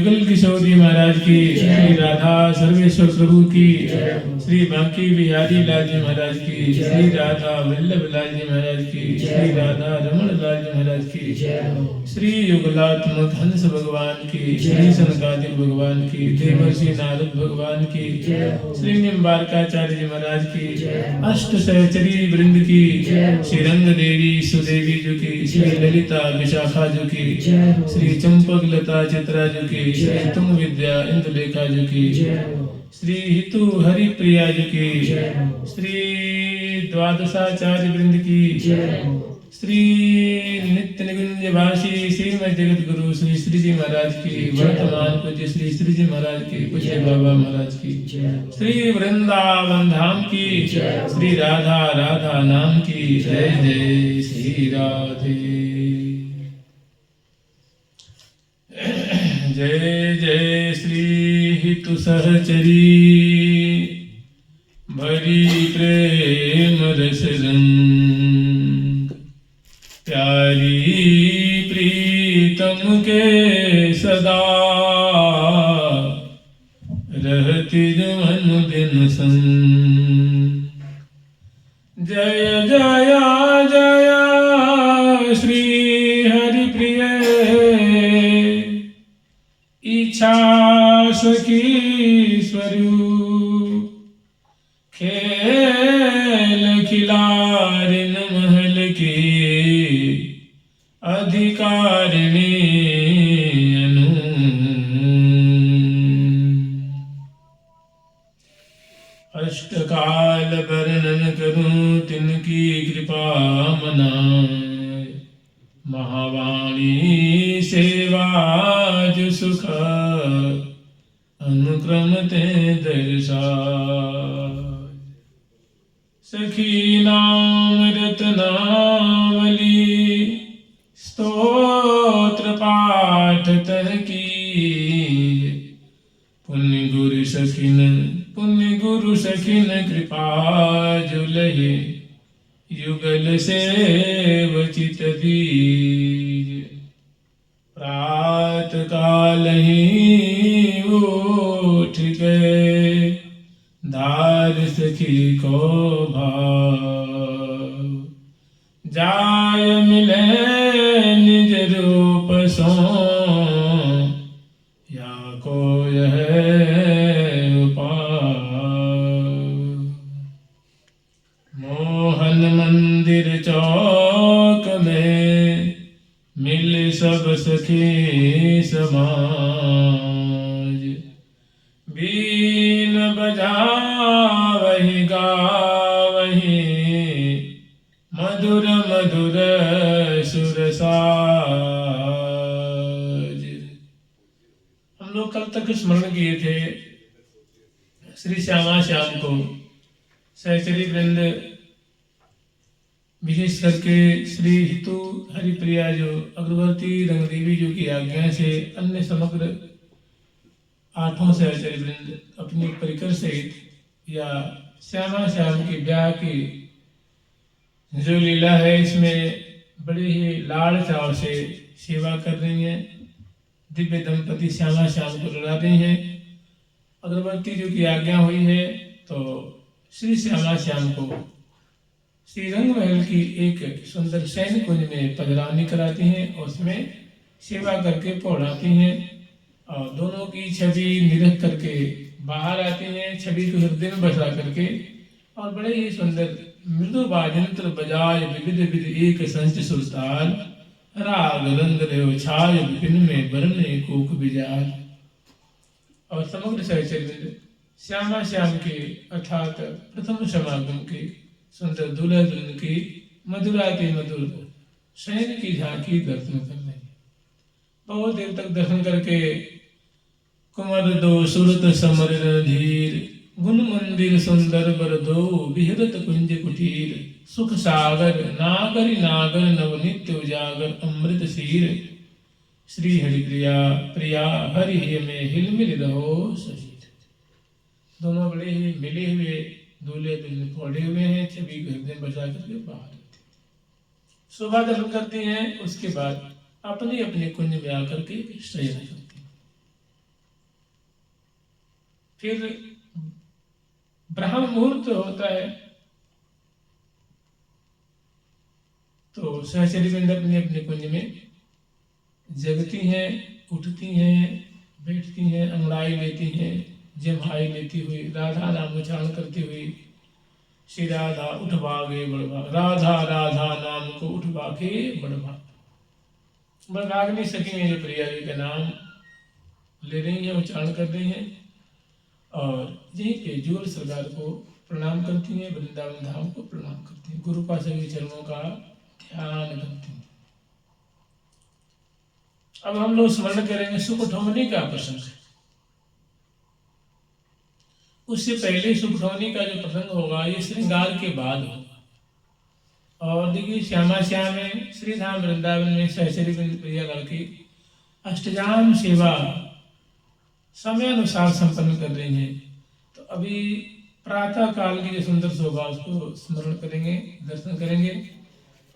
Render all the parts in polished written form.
युगल किशोरी महाराज की, श्री राधा सर्वेश्वर प्रभु की, श्री बांकी बिहारी लाल जी महाराज की, श्री राधा वल्लभ लाल जी महाराज की, श्री राधा रमण लाल जी महाराज की, श्री युगलात्मक हंस भगवान की, श्री सनकादिक भगवान की, देवर्षि नारद भगवान की, श्री निम्बारकाचार्य जी महाराज की, अष्ट सहचरी वृंद की, श्री रंग देवी सुदेवी जी की, श्री ललिता विशाखा जी की, श्री चंपक लता चित्रा जी की, श्री तुंग विद्या इंदुलेखा जी की, श्री हितु हरिप्रिया जी की, श्री द्वादशाचार्य वृंद की, श्री नित्य निकुंज वासी श्रीमद जगत गुरु श्री श्री जी महाराज की, वर्तमान पूज्य श्री श्री जी महाराज की, पूज्य बाबा महाराज की, श्री वृंदावन धाम की, श्री राधा राधा नाम की, जय जय श्री राधे। जय जय श्री हितु सहचरी भरी प्रेम रस रंग, प्यारी प्रीतम के सदा रहती मन दिन संग। जय जय जय श्री हरि प्रिय इच्छा सखी स्वरूप, खेल खिलारिन महल की अधिकारिणी अनु। अष्टकाल वर्णन करूं तिनकी कृपा मनाए, महावाणी सेवा जो सुख अनुक्रम ते दर्शाए। सखी नाम रत्नावली स्तोत्र पाठ तह की, पुण्य गुरु सखिन कृपा जो लहे, युगल सेव चित दीज। प्रात काल ही उठ गए धार सखी को भाव, जाय मिले निज रूप सो या को यह मोहन मंदिर चौक में मिल सब सखी समाज, बीन बजावहि गावहि मधुर मधुर सुर साज। हम लोग कल तक स्मरण किए थे श्री श्यामा श्याम को, सहचरी वृंद विशेष करके श्री हितु हरिप्रिया जो अग्रवर्ती रंगदेवी जो की आज्ञा से अन्य समग्र आठों सहचरी वृंद अपनी परिकर सहित या श्यामा श्याम के ब्याह की जो लीला है इसमें बड़े ही लाड़ चाव से सेवा कर रही हैं। दिव्य दंपति श्यामा श्याम को लड़ा रही हैं। अग्रवर्ती जो की आज्ञा हुई है तो श्री श्यामा श्याम को श्री रंग महल की एक सुंदर सैन कुंज में पधरावनी कराती हैं और उसमें सेवा करके पौड़ाती हैं और दोनों की छवि निरख करके बाहर आती हैं, छवि को हृदय में बसा करके, और बड़े ही सुंदर मृदु वाजंत्र बजाय विविध विविध एक संच सुरताल, राग रंग रेव छाय विपिन में बरने कोक बिजार। और समग्र सहचर्य श्यामा श्याम के अर्थात प्रथम समागम के सुंदर दुल्हा दुल्हन की मधुराति मधुर शयन की झांकी दर्शन कर रहे हैं। बहुत देर तक दर्शन करके कुमर दो सुरत समर धीर, गुण मंदिर सुंदर बर दो विहरत कुंज कुटीर, सुख सागर नागर नागर नव नित्य उजागर अमृत शीर। श्री हरिप्रिया प्रिया हरि में हिलमिल रहो सजीर। दोनों बड़े ही मिले हुए दूल्हे दुल्हन पौड़े हुए हैं, छवि को हृदय बचा करके बाहर आते हैं। शोभा दर्शन करते हैं, उसके बाद अपने अपने कुंज में आकर के शयन करते हैं। फिर ब्रह्म मुहूर्त होता है तो सहचरी वृंद अपने अपने कुंज में जगती हैं, उठती हैं, बैठती हैं, अंगड़ाई लेती हैं, जम्हाई लेती हुई राधा नाम उच्चारण करती हुई श्री राधा उठवागे बढ़वा, राधा राधा नाम को उठवागे बढ़वा। रागनी सखी मेरे प्रिया जी का नाम ले रही हैं, उच्चारण कर रही हैं और यहीं पे जुगल सरकार को प्रणाम करती हैं, वृंदावन धाम को प्रणाम करती हैं, गुरु पाशा के चरणों का ध्यान करती हैं। अब हम लोग स्मरण करेंगे सुखठौनी का प्रसंग। उससे पहले सुखठौनी का जो प्रसंग होगा ये श्रृंगार के बाद होगा। और देखिए श्यामा श्याम में श्रीधाम वृंदावन में सहचरी प्रिया की अष्टजाम सेवा समय अनुसार संपन्न कर रही हैं। तो अभी प्रातः काल की जो सुंदर शोभा उसको स्मरण करेंगे, दर्शन करेंगे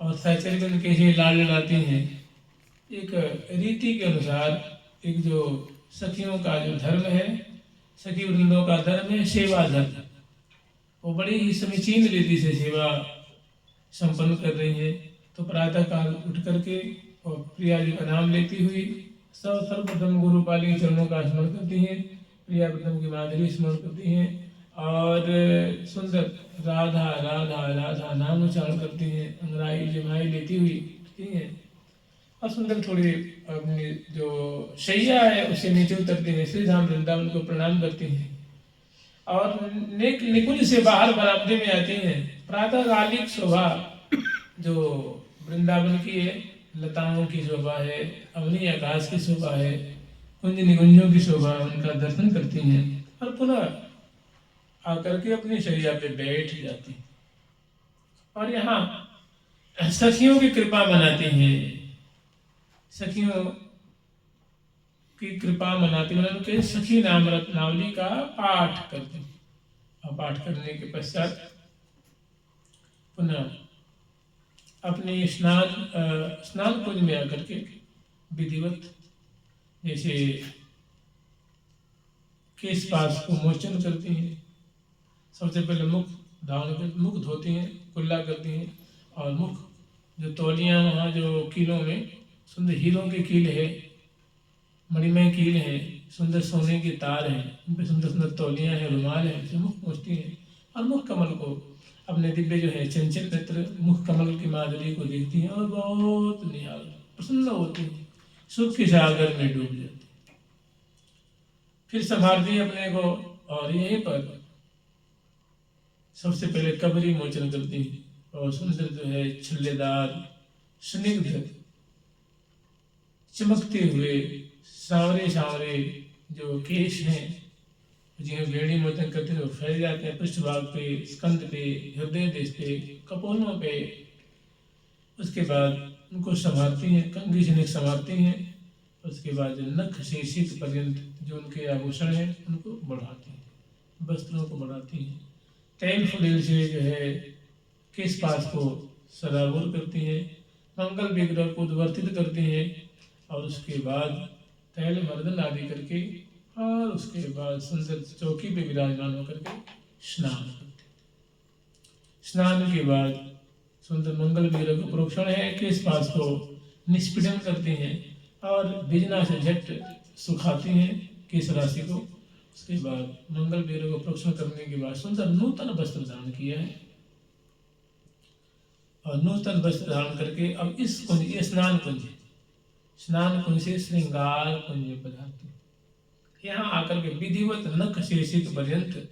और सहचरी कैसे लाल लाती हैं। एक रीति के अनुसार एक जो सखियों का जो धर्म है, सखी वृंदों का धर्म है सेवा धर्म, वो बड़ी ही समीचीन रीति से सेवा संपन्न कर रही है। तो प्रातः काल उठ करके और प्रिया जी का नाम लेती हुई सर्वप्रथम गुरुपाल के चरणों का स्मरण करती हैं, प्रिया प्रथम की माधुरी स्मरण करती हैं और सुंदर राधा राधा राधा नाम उच्चारण करती हैं, अंगड़ाई जमाई लेती हुई उठती हैं और सुंदर थोड़ी अपनी जो शैया है उससे नीचे उतरती हैं, श्री धाम वृंदावन को प्रणाम करती हैं और निकुंज से बाहर बरामदे में आती हैं। प्रातःकालिक शोभा जो वृंदावन की है, लताओं की शोभा है, अवनी आकाश की शोभा है, कुंज निकुंजों की शोभा, उनका दर्शन करती हैं और पुनः आकर के अपनी शैया पे बैठ जाती हैं और यहाँ सखियों की कृपा मनाती हैं। सखियों की कृपा मनाती हैं, सखी नाम रत्नावली का पाठ करते हैं और पाठ करने के पश्चात पुनः अपने स्नान कुंज में आकर के विधिवत जैसे केश पास को मोचन करती हैं, सबसे पहले मुख धारण कर मुख धोती हैं, कुल्ला करती हैं और मुख जो तौलियाँ वहाँ जो कीलों में सुंदर हीरों के कील है, मणिमय कील है, सुंदर सोने के तार हैं, उन पर सुंदर सुंदर तौलियाँ हैं, रुमाल है, जो मुख पहुँचती हैं और मुख कमल को अपने दिव्य जो है चंचल नेत्र मुख कमल की माधुरी को देखती हैं और बहुत निहाल प्रसन्न होती हैं, सुख के सागर में डूब जाती हैं। फिर संभालती हैं अपने को और यहीं पर सबसे पहले कबरी मोचन करती हैं और सुंदर जो है छल्लेदार स्निग्ध चमकते हुए सांवरे सांवरे जो केश हैं जिन्हें बेड़ी मोचन करते हैं वो फैल जाते हैं पृष्ठभाग पे, स्कंद पे, हृदय देश पे, कपोलों पे। उसके बाद उनको संभालती हैं, कंघी से संभालती हैं। उसके बाद जो नख से शीत पर्यंत जो उनके आभूषण हैं उनको बढ़ाती हैं, वस्त्रों को बढ़ाती हैं। तेल फुलेल से जो है केश पास को सराबोर करती हैं, मंगल विग्रह को उद्वर्तित करती हैं और उसके बाद तैल मर्दन आदि करके और उसके बाद सुंदर चौकी पे विराजमान होकर के स्नान करते। स्नान के बाद सुंदर मंगल विग्रह को प्रोक्षण है, केश पास को निष्पीडन करती हैं और बिजना से झट सुखाती हैं केश राशि को। उसके बाद मंगल विग्रह को प्रोक्षण करने के बाद सुंदर नूतन वस्त्र धारण किया है और नूतन वस्त्र धारण करके अब इस कुंज, ये स्नान कुंज से श्रृंगार कुंज में पधारती है। यहाँ आकर के विधिवत नख से शीत पर्यंत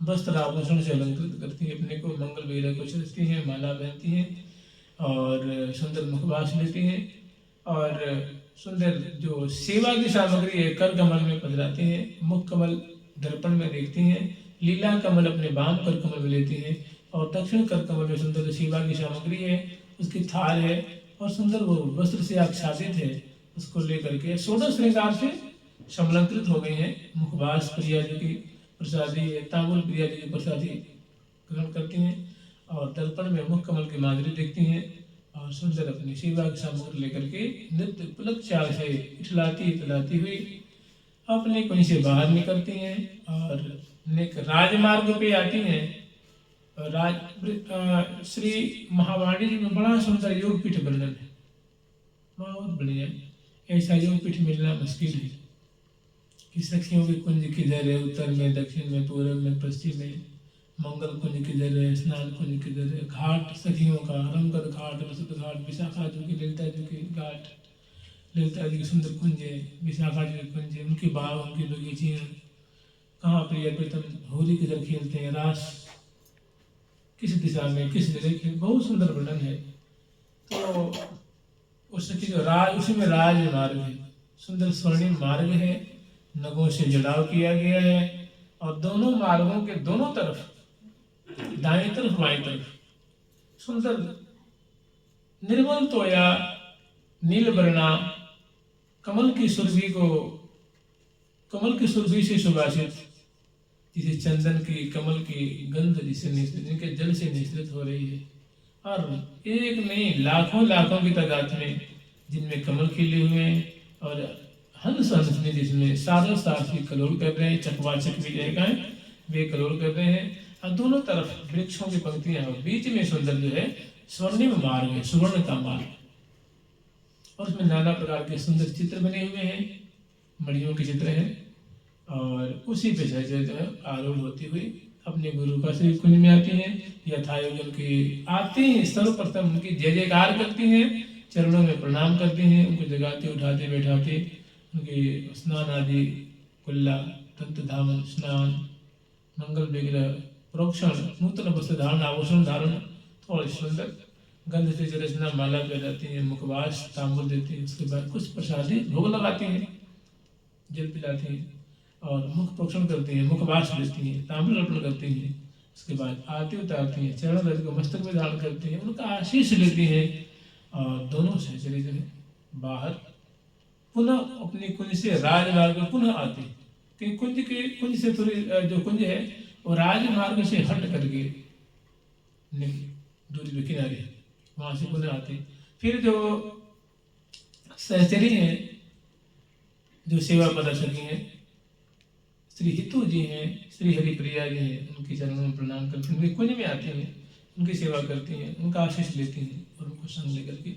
वस्त्र आभूषण से अलंकृत करती है, अपने को मंगल विग्रह को सजती हैं, माला पहनती हैं और सुंदर मुखवास लेती हैं और सुंदर जो सेवा की सामग्री है कर कमल में पधराती हैं, मुख कमल दर्पण में देखती हैं, लीला कमल अपने वाम कर कमल में लेती हैं और दक्षिण कर कमल में सुंदर सेवा की सामग्री है, उसकी थाल है और सुंदर वो वस्त्र से आच्छादित है, उसको लेकर के षोडश श्रृंगार से समलंकृत हो गई हैं। मुखवास प्रिया जी की प्रसादी, तांबुल प्रिया जी की प्रसादी ग्रहण करती हैं और दर्पण में मुख कमल की माधुरी देखती हैं और सुंदर अपनी सेवा की सामग्री लेकर के नृत्य पुलक चाल से इठलाती हुई अपने कुंज से बाहर निकलती हैं और राजमार्ग पे आती हैं। श्री महावाणी जी में बड़ा सुंदर योग पीठ वर्णन है, बहुत बढ़िया। ऐसा योग पीठ मिलना मुश्किल है कि सखियों के कुंज किधर है, उत्तर में, दक्षिण में, पूर्व में, पश्चिम में, मंगल कुंज किधर है, स्नान कुंज किधर है, घाट सखियों का, रंगद घाट, वसुद घाट, विशाखा जी की, ललिता जी के घाट, ललिता जी की सुंदर कुंज है, विशाखा जी के कुंज है, उनके बाग, उनकी बगीचियाँ, कहाँ प्रिय प्रीतम होली किधर खेलते हैं, रास किस दिशा में, किस जगह के, बहुत सुंदर वर्णन है। तो उसकी जो उसी में राजमार्ग है, सुंदर स्वर्णिम मार्ग है, नगों से जुड़ाव किया गया है और दोनों मार्गों के दोनों तरफ, दाएं तरफ बाएं तरफ, सुंदर निर्मल तोया नील वर्णा कमल की सुरभि से सुभाषित, जिसे चंदन की, कमल की गंध जिनके जल से निश्रित हो रही है, और एक नहीं लाखों की तादाद में जिनमें कमल खिले हुए हैं और हंस में जिसमें सारस कलोल कर रहे हैं, चकवाचक भी रहेगा वे कलोल कर रहे हैं, और दोनों तरफ वृक्षों की पंक्तियां हैं, बीच में सुंदर जो है स्वर्णिम मार्ग है, सुवर्ण का मार्ग, और उसमें नाना प्रकार के सुंदर चित्र बने हुए हैं, मणियों के चित्र हैं, और उसी पे जो है आरूढ़ होती हुई अपने गुरु का श्री कुंज में आती हैं। यथायोग उनकी आते हैं, सर्वप्रथम उनकी जय जयकार करती हैं, चरणों में प्रणाम करती हैं, उनको जगाते उठाते बैठाते उनके स्नान आदि, कुल्ला, तंत्र धावन, स्नान, मंगल विग्रह, प्रोक्षण, नूतन वस्त्र धारण, आभूषण धारण, थोड़ी सुंदर गंध से रचना माला पहनाती हैं, मुखवास तांबूल देती हैं, उसके बाद कुछ प्रसादी भोग लगाती हैं, जल पिलाती हैं और मुख प्रोक्षण करती हैं, मुखवास लेती हैं, तांबूल अर्पण करती हैं, उसके बाद आरती उतारती हैं, चरण रज को मस्तक में धारण करती हैं, उनका आशीष लेती हैं और दोनों सहचरी जो है बाहर पुनः अपनी कुंज से राजमार्ग में पुनः आते हैं। कि कुंज से थोड़ी जो कुंज है वो राजमार्ग से हट करके दूरी पे किनारे वहां से पुनः आते हैं। फिर जो सहचरी हैं, जो सेवा प्रदर्शकी हैं, श्री हितू जी हैं, श्री हरिप्रिया जी हैं, उनके चरणों में प्रणाम करके उनके कुंज में आती हैं, उनकी सेवा करती हैं, उनका आशीष लेती हैं और उनको संग लेकर के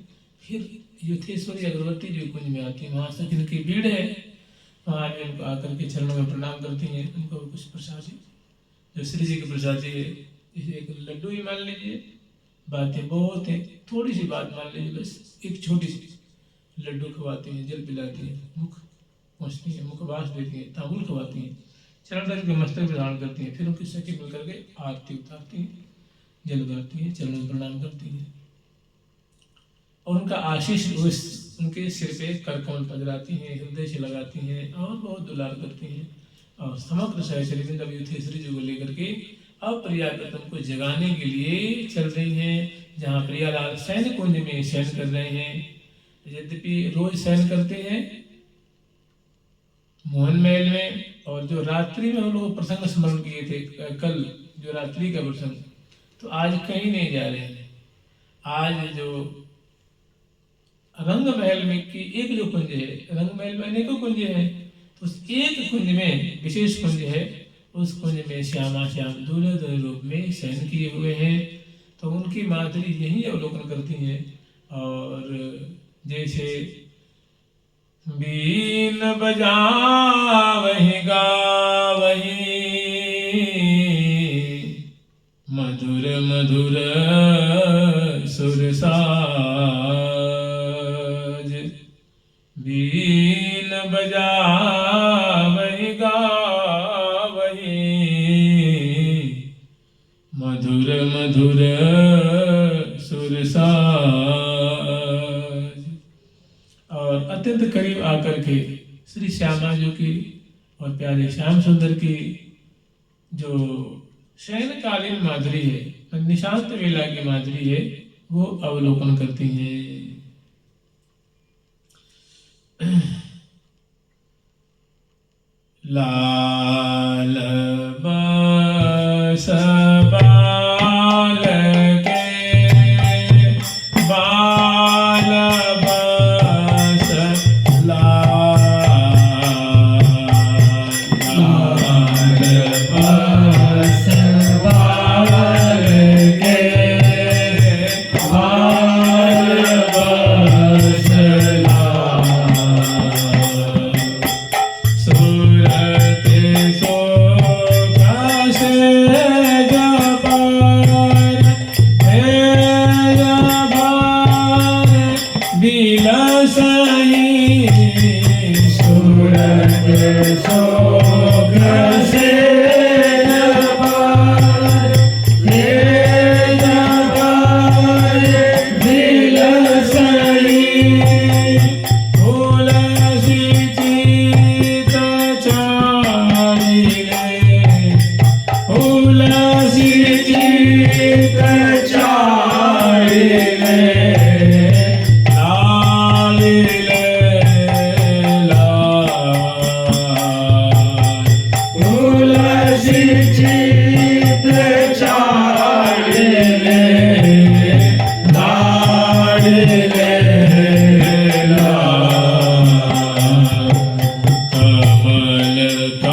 फिर युथेश्वरी अग्रवर्ती जी कुंज में आती हैं। वहाँ से जिनकी भीड़ है वहाँ भी उनको आकर के चरणों में प्रणाम करती हैं, उनको कुछ प्रसादी, जो श्री जी की प्रसादी है, जैसे एक लड्डू ही मान लीजिए, बातें बहुत हैं, थोड़ी सी बात मान लीजिए, बस एक छोटी सी लड्डू खवाती हैं, जल पिलाती हैं, मुख पहुँचती हैं, मुखवास देती हैं, तांबुल खवाती हैं, चरण रज के मस्तक में धारण करती हैं, फिर उनकी सखी मिल करके आरती उतारती हैं, जल उतारती हैं, चरणों में प्रणाम करती हैं और उनका आशीष उनके सिर पे करकमल पधराती हैं, हृदय से लगाती हैं और बहुत दुलार करती हैं और समग्र सहचरी कभी युथेश्वरी जी को लेकर के अब प्रियाव्रतम को जगाने के लिए चल रही हैं, जहाँ प्रियालाल सैन कुंज में शयन कर रहे हैं। यद्यपि रोज शयन करते हैं मोहन महल में, और जो रात्रि में हम लोग प्रसंग स्मरण किए थे कल, जो रात्रि का प्रसंग, तो आज कहीं नहीं जा रहे हैं। आज जो रंग महल में की एक जो कुंज है, रंग महल में अनेकों कुंज है, तो उस एक कुंज में विशेष कुंज है, उस कुंज में श्यामा श्याम दूल्हे रूप में शयन किए हुए हैं। तो उनकी माधुरी यही अवलोकन करती हैं। और जैसे बीन बजावहि गावहि मधुर मधुर सुर साज, बीन बजावहि गावहि मधुर मधुर सुर साज। और अत्यंत करीब आकर के श्री श्यामा जी की और प्यारे श्याम सुंदर की जो शयनकालीन माधुरी है, निशांत वेला की माधुरी है, वो अवलोकन करती हैं। लाल बस बाल के बाल बस लाल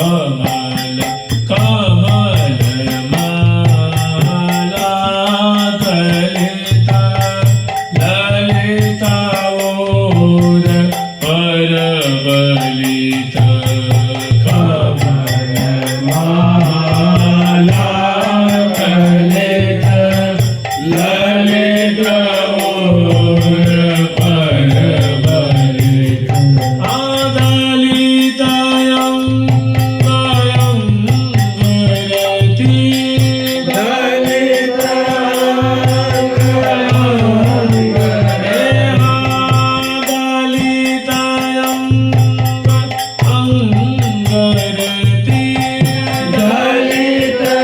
कमल कमल माला ललिता ललिता और परबलिता कमल माला ललिता ललिता और परबलिता आदलितायं गयं गरति दलिता आदलितायं अंगरति दलिता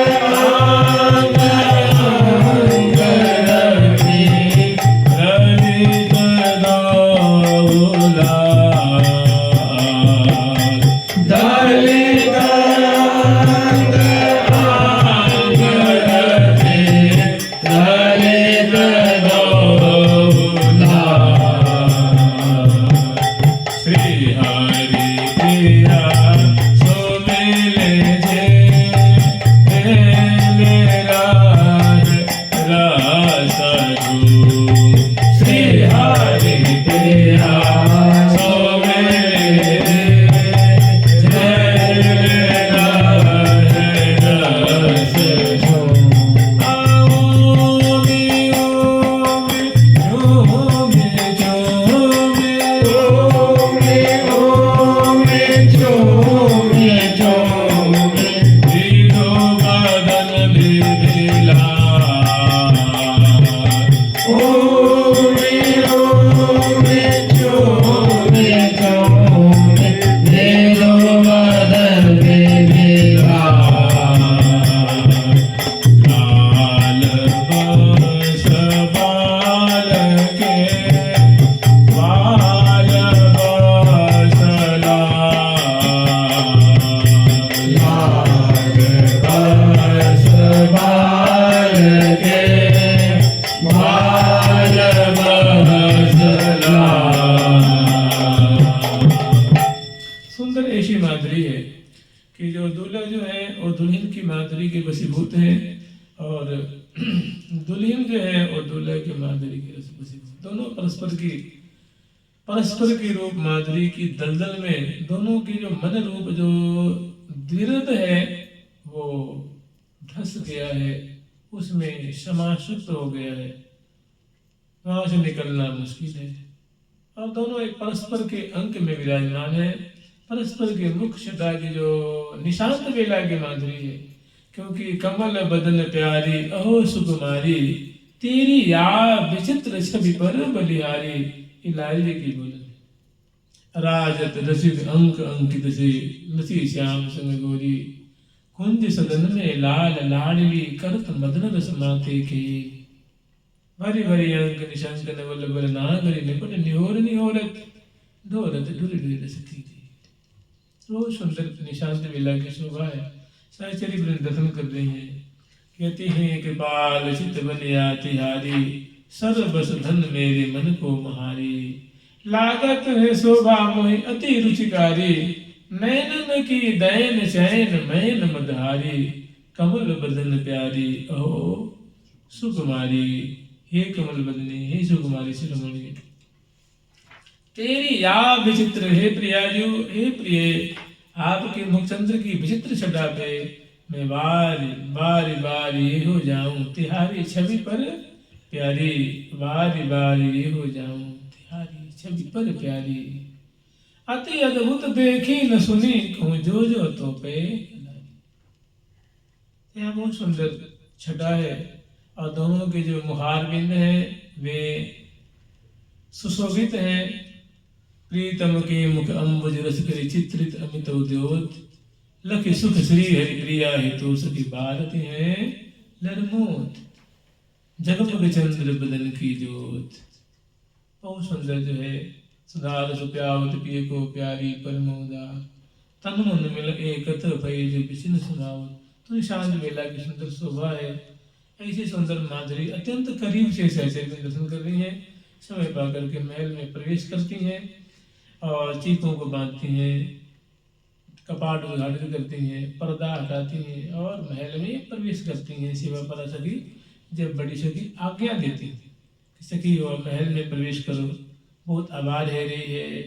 अंगरति ललिता दाउला दलिता अंगरति ललिता दाउला श्री हरि प्रिया सुमिले जे ले राज रासरू श्री हरि प्रिया सुमिले जे ले राज रासरू ओमी ओमी झूमे झूमे ओमी ओमी झूमे झूमे दीदो बदन बिबिला ओमी ओमी झूमे झूमे दीदो बदन बिबिला लाल बस बाल के बाल बस लाल बस बाल के बाल बस सुंदर ऐसी माधुरी है कि जो दूल्हा जो है वो दुल्हन की माधुरी के वशीभूत है और दुल्हन जो है वो दूल्हे की माधुरी के वशीभूत दोनों परस्पर की रूप माधुरी की दलदल में दोनों की जो मन रूप जो द्विरद है वो धस गया है उसमें समाशक्त हो गया है वहां से निकलना मुश्किल है और दोनों एक परस्पर के अंक में विराजमान है परस्पर के मुख छटा की जो निशांत बेला की माधुरी है क्योंकि कमल बदन प्यारी अहो सुकुमारी तेरी या विचित्र छवि पर बलिहारी ये लाली की बोल राजत रसिक अंक अंकित से लसी श्याम संग गोरी कुंज सदन में लाल लाडली करत मदन रस माथे के भरी भरी अंक निशंकन बल बल नागरी निपट निहोर निहोरत ढोरत ढुरी ढुरी रस थी रोज सुंदर निशांत बेला की शोभा है सहचरी वृंद दर्शन कर रही हैं कहती हैं कृपाल चित बनिया तिहारी सर्वस धन मेरे मन को महारी लागत है शोभा मोहि अति रुचिकारी नैनन की दैन चैन मैन मधारी कमल बदन प्यारी अहो सुकुमारी हे कमल बदनी हे सुकुमारी शिरोमणि तेरी या विचित्र हे प्रियाजू हे प्रिय आपके मुखचंद्र की विचित्र छटा पे मैं बारी बारी बारी हो जाऊं तिहारी छवि पर प्यारी बारी बारी हो जाऊं तिहारी छवि पर प्यारी अति अद्भुत देखी न सुनी कहूं जो जो तो पे यहाँ बहुत सुंदर छटा है और दोनों के जो मुहार बिंद है वे सुशोभित हैं प्रीतम के मुख अम्बुज रस करी चित्रित अमित उद्योत लख सुख श्री हरि प्रिया हेतु सखी भारती हैं लरमोत जगमग चंद्र बदन की जोत बहुत सुंदर जो है सुधार सुप्यावत पिय को प्यारी परमोदा तन मन मिल एकत भय जो बिचिन सुनावत तो शांत बेला की सुंदर शोभा है ऐसी सुंदर माधुरी अत्यंत करीब से सहचर्य में दर्शन कर रही हैं समय पाकर के महल में प्रवेश करती हैं और चीखों को बांधती हैं कपाट उद्घाटित करती हैं, पर्दा हटाती हैं और महल में प्रवेश करती हैं। शिवा परा सखी जब बड़ी सखी आज्ञा देती थी कि सखी और महल में प्रवेश करो, बहुत आवाज है रही है,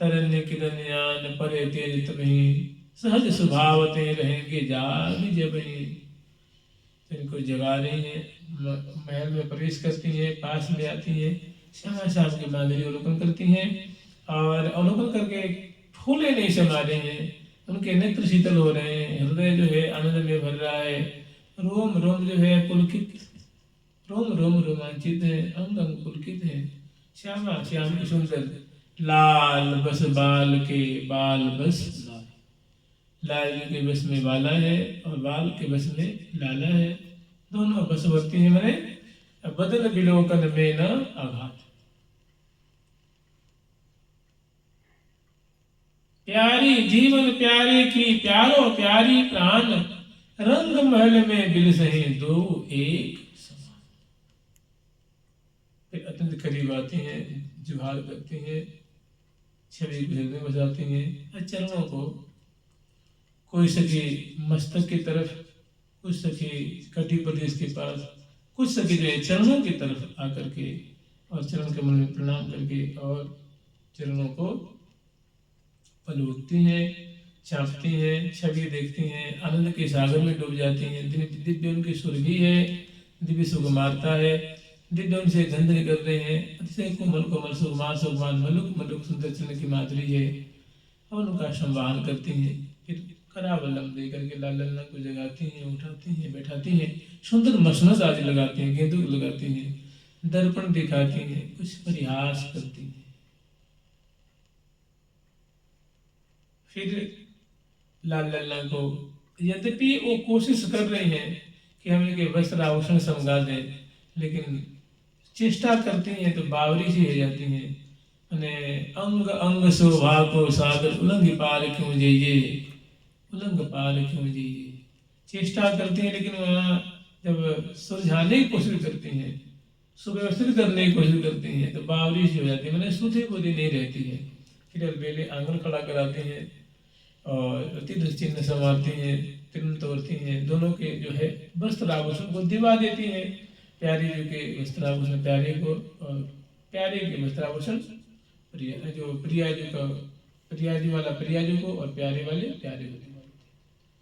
तरन्य किरण्यान परे तेज तमही, सहज स्वभावते रहेंगे जाग जबही। तो इनको जगा रही हैं, महल में प्रवेश करती हैं, पास में आती हैं, श्यामा श्याम की माधुरी अवलोकन करती हैं और अवलोकन करके फूले नहीं समा रहे हैं, उनके नेत्र शीतल हो रहे हैं, हृदय जो है आनंद में भर रहा है, रोम रोम जो है पुलकित, रोम रोम रोमांचित है, अंग अंग पुलकित है। श्यामा श्याम की सुंदर लाल बस बाल के बाल बस लाल, लाल के बस में बाला है और बाल के बस में लाला है, दोनों बसवर्ती है। मैंने बदन विलोकन में न आघात। प्यारी जीवन प्यारे की प्यारो प्यारी प्राण, रंग महल में बिलसही दो एक समान। फिर अत्यंत करीब आती हैं, जुहार करती हैं, छवि को हृदय में बजाती हैं, चरणों को कोई सखी मस्तक की तरफ, कुछ सखी कटी प्रदेश के पास, कुछ सखी जो है चरणों की तरफ आकर के और चरण कमल में प्रणाम करके और चरणों को पलटती हैं, चापती हैं, छवि देखती हैं, आनंद के सागर में डूब जाती हैं। दिव्य उनकी सुरभि है, दिव्य सुकुमारता है, दिव्य उनसे गंध निकल रहे हैं, अतिशय कोमल कोमल सुकुमार सुकुमार मलुक मलुक सुंदर चरण की माधुरी है और उनका संवाहन करती हैं। फिर करावलम दे करके लाल लल्ला को जगाती हैं, उठाती हैं, बैठाती हैं, सुंदर मसनद आदि लगाती हैं, गेंदू लगाती हैं, दर्पण दिखाती हैं, कुछ परिहास करती हैं। फिर लाल लल्ला को, यद्यपि वो कोशिश कर रही हैं कि हम इनके वस्त्र आभूषण समगा दें, लेकिन चेष्टा करती हैं तो बावरी सी हो जाती हैं। अंग अंग शोभा को सागर उलंग पार क्यों जाइए, उलंग पार क्यों जाइए। चेष्टा करती हैं लेकिन वहाँ जब सुलझाने की कोशिश करती हैं, सुव्यवस्थित करने की कोशिश करती हैं तो बावरी सी हो जाती है, मैंने सुधी बुद्धि नहीं रहती है। फिर अलबेले आंगन खड़ा कराती हैं और तीर्थ चिन्ह संवारती हैं, तिरन तोड़ती हैं, दोनों के जो है वस्त्र आभूषण को दिवा देती हैं। प्यारी जी के वस्त्र आभूषण प्यारे को और प्यारे के वस्त्र आभूषण प्रिया, जो प्रिया जी का प्रिया जी वाला प्रिया जी को और प्यारे वाले प्यारे को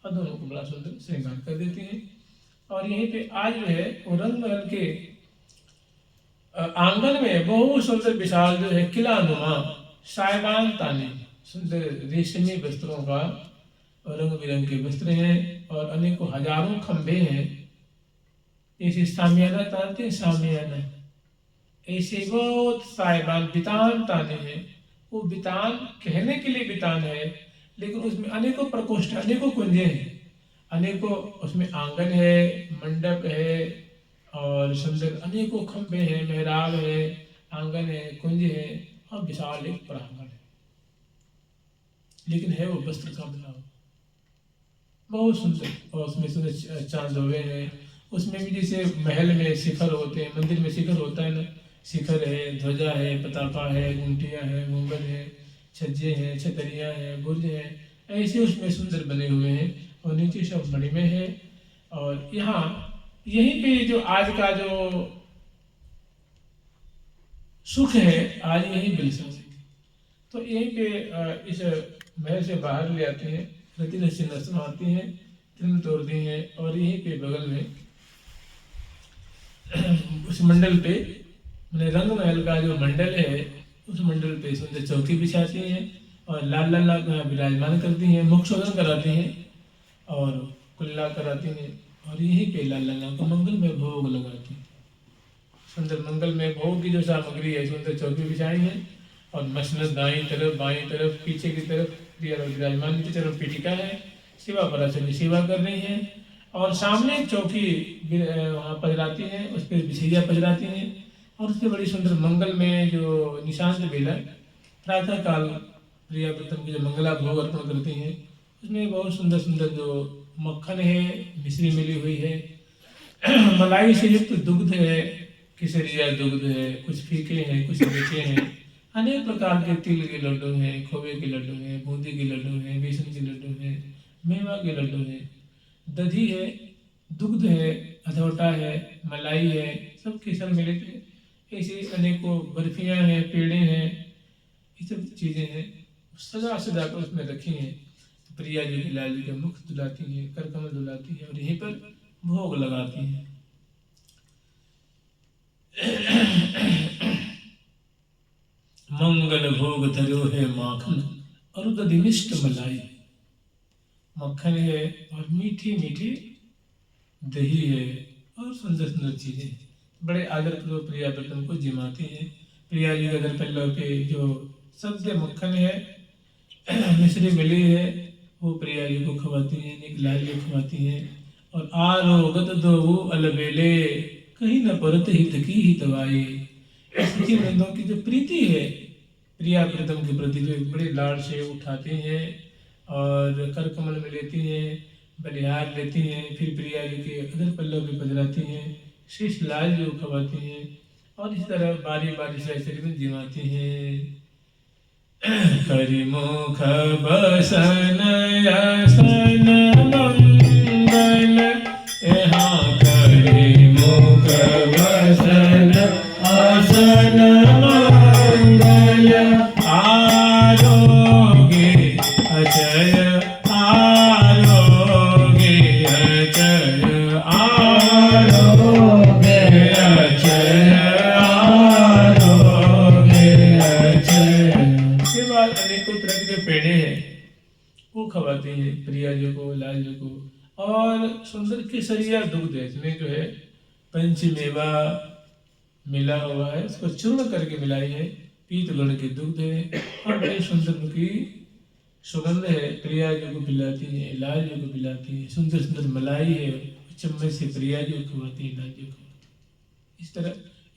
और दोनों को बड़ा सुंदर श्रृंगार कर देती हैं। और यहीं पे आज जो है वो रंग महल के आंगन में बहुत सुंदर विशाल जो है किला नुमा सायबान ताने सुंदर रेशमी वस्त्रों का रंग बिरंगे वस्त्र हैं और अनेकों हजारों खंभे हैं। ऐसे सामियाना तानते हैं, सामियाना ऐसे बहुत साहिबान बितान ताने हैं। वो बितान कहने के लिए बितान है, लेकिन उसमें अनेकों प्रकोष्ठ, अनेकों कुंजे हैं, अनेकों उसमें आंगन है, मंडप है और सुंदर अनेकों खंभे हैं, मेहराब है, आंगन है, कुंज है और विशाल एक प्रांगण है। लेकिन है वो वस्त्र का बना हुआ बहुत सुंदर, और उसमें सुंदर चांदोवे हैं। उसमें भी जैसे महल में शिखर होते हैं, मंदिर में शिखर होता है ना, शिखर है, ध्वजा है, पताका है, गुंटियाँ हैं, गुंबद है, छज्जे हैं, छतरियाँ हैं, बुर्ज हैं, ऐसे उसमें सुंदर बने हुए हैं और नीचे सब मणिमय है। और यहाँ यहीं पे जो आज का जो सुख है आज यहीं मिल सकते। तो यहीं पे इस महल से बाहर ले आते हैं, रति चिन्ह आती हैं, तिरन तोड़ती हैं और यहीं पे बगल में उस मंडल पे मैंने रंग महल का जो मंडल है उस मंडल पे सुंदर चौकी बिछाती हैं और लाल लाल विराजमान करती हैं, मुख शोधन कराती हैं और कुल्ला कराती हैं और यहीं पे लाल लाल को मंगल में भोग लगाती हैं। सुंदर मंगल में भोग की जो सामग्री है, सुंदर चौकी बिछाई है और मसनद दाईं तरफ बाईं तरफ पीछे की तरफ विराजमान की तरफ पीठिका है, शिवा पराशरी सेवा कर रही हैं और सामने चौकी वहाँ पजराती हैं, उस पर बिछैया पजराती हैं और उससे बड़ी सुंदर मंगल में जो निशांत बेला प्रातः काल प्रियाव्रतम की जो मंगला भोग अर्पण करती हैं, उसमें बहुत सुंदर सुंदर जो मक्खन है, मिश्री मिली हुई है, मलाई से युक्त दुग्ध है, केसरिया दुग्ध है, कुछ फीके हैं, कुछ मीठे हैं, अनेक प्रकार के तिल के लड्डू हैं, खोए के लड्डू हैं, बूंदी के लड्डू हैं, बेसन के लड्डू हैं, मेवा के लड्डू हैं, दधी है, दुग्ध है, अधौटा है, मलाई है, सब केसर मिले थे। ऐसे अनेकों बर्फियाँ हैं, पेड़े हैं, ये सब चीज़ें हैं, सजा सजा कर उसमें रखी हैं। प्रिया जी की लाल जी का मुख दुलाती है, कर कमल दुलाती है और यहीं पर भोग लगाती है। मंगल भोग धरो है माखन और दधिनिष्ठ मलाई। मक्खन है और मीठी मीठी दही है और सुंदर सुंदर चीजें बड़े आदर पूर्वक प्रिया बटन को जिमाती हैं। प्रिया जी के घर पल्लव पे जो सद्य मक्खन है, मिश्री मिली है, वो प्रिया जी को खवाती हैं, निकलाल जी खवाती हैं। और आरोगत दो अलबेले कहीं न परत हित की ही दवाई। सखी वृंदों की जो प्रीति है प्रिया प्रीतम के प्रति, जो बड़े लाड़ से उठाते हैं और कर कमल में लेती हैं, बलिहार लेती हैं, फिर प्रिया जी के अदर पल्लव पे पधराती हैं, शीश लाल जो खवाती हैं और इस तरह बारी बारी से शरीर में जिमाती हैं। करिमुख बसन आसन मंगल, यहाँ करिमुख बसन आसन मंगल, आरोग्य अचय आरोग्य अचय आरोग्य अचय आरोग्य अचय। के बाद अनेकों तरह के जो पेड़े हैं वो खवाते हैं प्रिया जी को, लाल जी को। और सुंदर केसरिया दुग्ध है, इसमें जो है पंचमेवा मिला हुआ है, इसको चूर्ण करके मिलाई है, पीत गण के दुग्ध है और बड़ी सुंदर उनकी सुगंध है। प्रिया जी को पिलाती है, लाल जी को पिलाती है, सुंदर सुंदर मलाई है, चम्मच से प्रिया जी को खवाती है, लाल जी को। इस तरह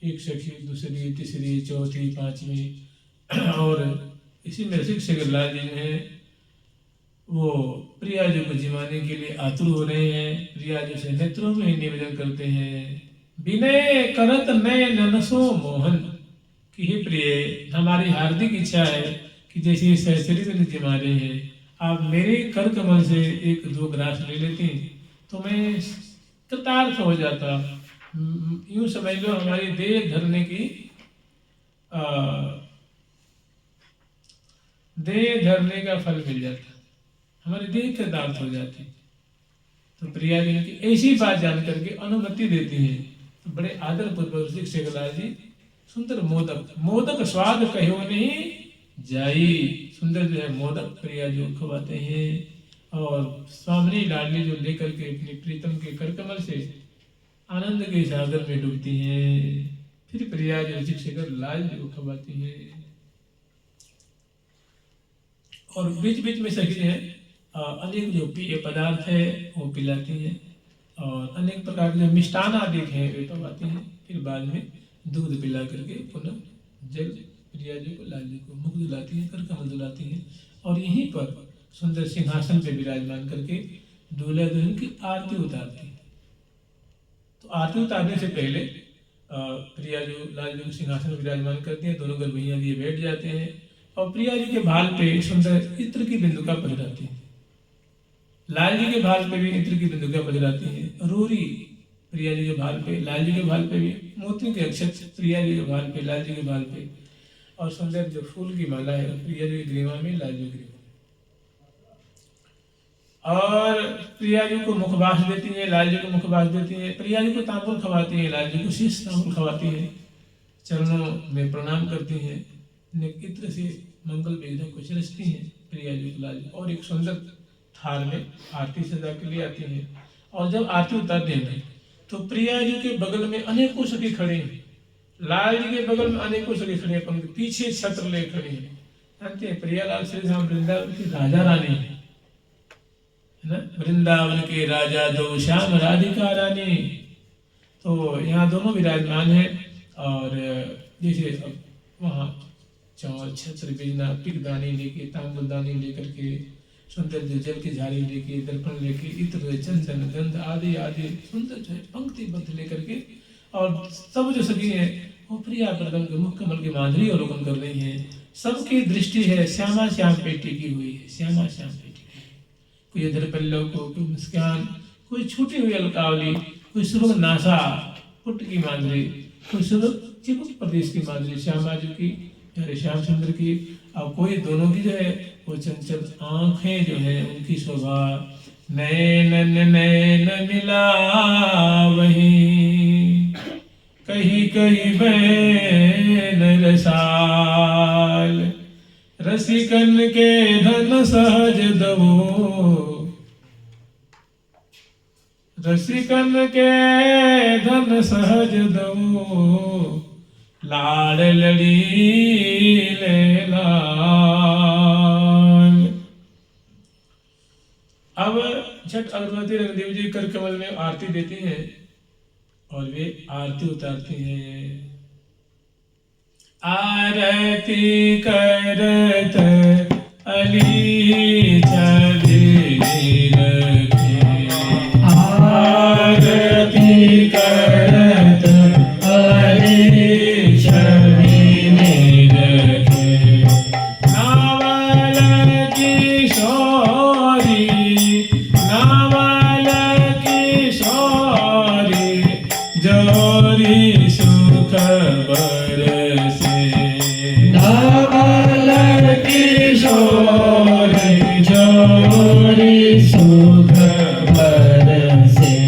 एक सखी, दूसरी, तीसरी, चौथी, पांचवी और इसी में शिक्षक लाल जी ने वो प्रिया जी को जिमाने के लिए आतुर हो रहे हैं। प्रिया जी से नेत्रों में निवेदन करते हैं, विनय करत नय ननसो मोहन, कि हे प्रिय, हमारी हार्दिक इच्छा है कि जैसे सहचरी में जिमा रहे हैं, आप मेरे कर कमल से एक दो ग्रास ले लेती तो मैं कृतार्थ हो जाता। यूं समझ लो हमारी देह धरने की देह धरने का फल मिल जाता, हमारी देह कृतार्थ हो जाती। तो प्रिया जी की ऐसी बात जान करके अनुमति देती हैं। तो बड़े आदर पूर्वक शिक्षक लाल जी सुंदर मोदक, मोदक स्वाद कहो नहीं जाई, सुंदर जो है मोदक प्रिया जी को खवाते हैं और स्वामी लाडली जो लेकर के अपनी प्रीतम के करकमल से आनंद के सागर में डूबती हैं। फिर प्रिया जी शिक्षक लाल जी को खवाती हैं और बीच बीच में सखी है अनेक जो पेय पदार्थ है वो पिलाती हैं और अनेक प्रकार के जो मिष्टान आदि हैं वे पवाती हैं। फिर बाद में दूध पिला करके पुनः जल प्रिया जी को, लाल जी को मुख दुलाती हैं, कर कमल दुलाती हैं और यहीं पर सुंदर सिंहासन पे विराजमान करके दूल्हा दुल्हन की आरती उतारती हैं। तो आरती उतारने से पहले प्रिया जी लाल जी को सिंहासन विराजमान करती हैं, दोनों गर्भैया लिए बैठ जाते हैं और प्रिया जी के भाल पे सुंदर इत्र की बिंदुका पधराती है, लाल जी के भाल पे भी इत्र की बिंदुका पधराती है, रूरी प्रिया जी के भाल पे, लाल जी के भाल पे भी मोतियों के अक्षत प्रिया जी के भाल पे, लाल जी के भाल पे और सुंदर जो फूल की माला है प्रिया जी की ग्रीवा में, लाल जी की ग्रीवा और प्रिया जी को मुखवास देती है, लाल जी को मुखवास देती है, प्रिया जी को तांबुल खवाती है, लाल जी को शीश तांबुल खवाती है, चरणों में प्रणाम करती है, इत्र से मंगल वेदना को चरसती हैं प्रिया जी को, लाल जी और एक सुंदर थाल में आरती सजा के लिए आती है। और जब आरती उतारते हैं तो प्रिया जी के बगल में अनेकों सखी खड़े हैं, लाल जी के बगल में अनेकों सखी खड़े हैं, पंक्ति पीछे छत्र ले खड़े हैं। जानते हैं प्रियालाल श्री धाम वृंदावन की राजा रानी है ना, वृंदावन के राजा दो श्याम राधिका रानी। तो यहाँ दोनों विराजमान है और जैसे वहाँ चौल छत्र बिजना पिकदानी लेके, तांबुलदानी लेकर के, सुंदर जो जल की झाड़ी लेके, दर्पण लेके, इत्र चंदन गंध आदि आदि सुंदर जो है पंक्तिबद्ध लेकर के और सब जो सखी है वो प्रिया प्रदम के मुख कमल की माधुरी अवलोकन कर रही है। सबकी दृष्टि है श्यामा श्याम पे टिकी हुई है, श्यामा श्याम पे टिकी है। कोई इधर पल्लव को, कोई मुस्कान, कोई छूटी हुई अलकावली, कोई सुरभ नासा पुट की माधुरी, कोई सुरभ चिपुक प्रदेश की माधुरी श्यामा जी की, अरे श्याम सुंदर की, और कोई दोनों की जो है वो चंचल आंखें जो है उनकी शोभा। नैन नैन मिला वही, कहीं कहीं बैन रसाल, रसिकन के धन सहज दबो, रसिकन के धन सहज दबो, लाड़ लड़ी ले लाल। अब छठ अगरबत्ती रंगदेव जी कर कमल में आरती देती हैं और वे आरती उतारती हैं। आरती करत अली छवि रखे, आरती करत अली छवि रखे, नावल किशोरी, नावल किशोरी, जोरी सुख बरसे, नावल किशोरी, जोरी सुख बरसे।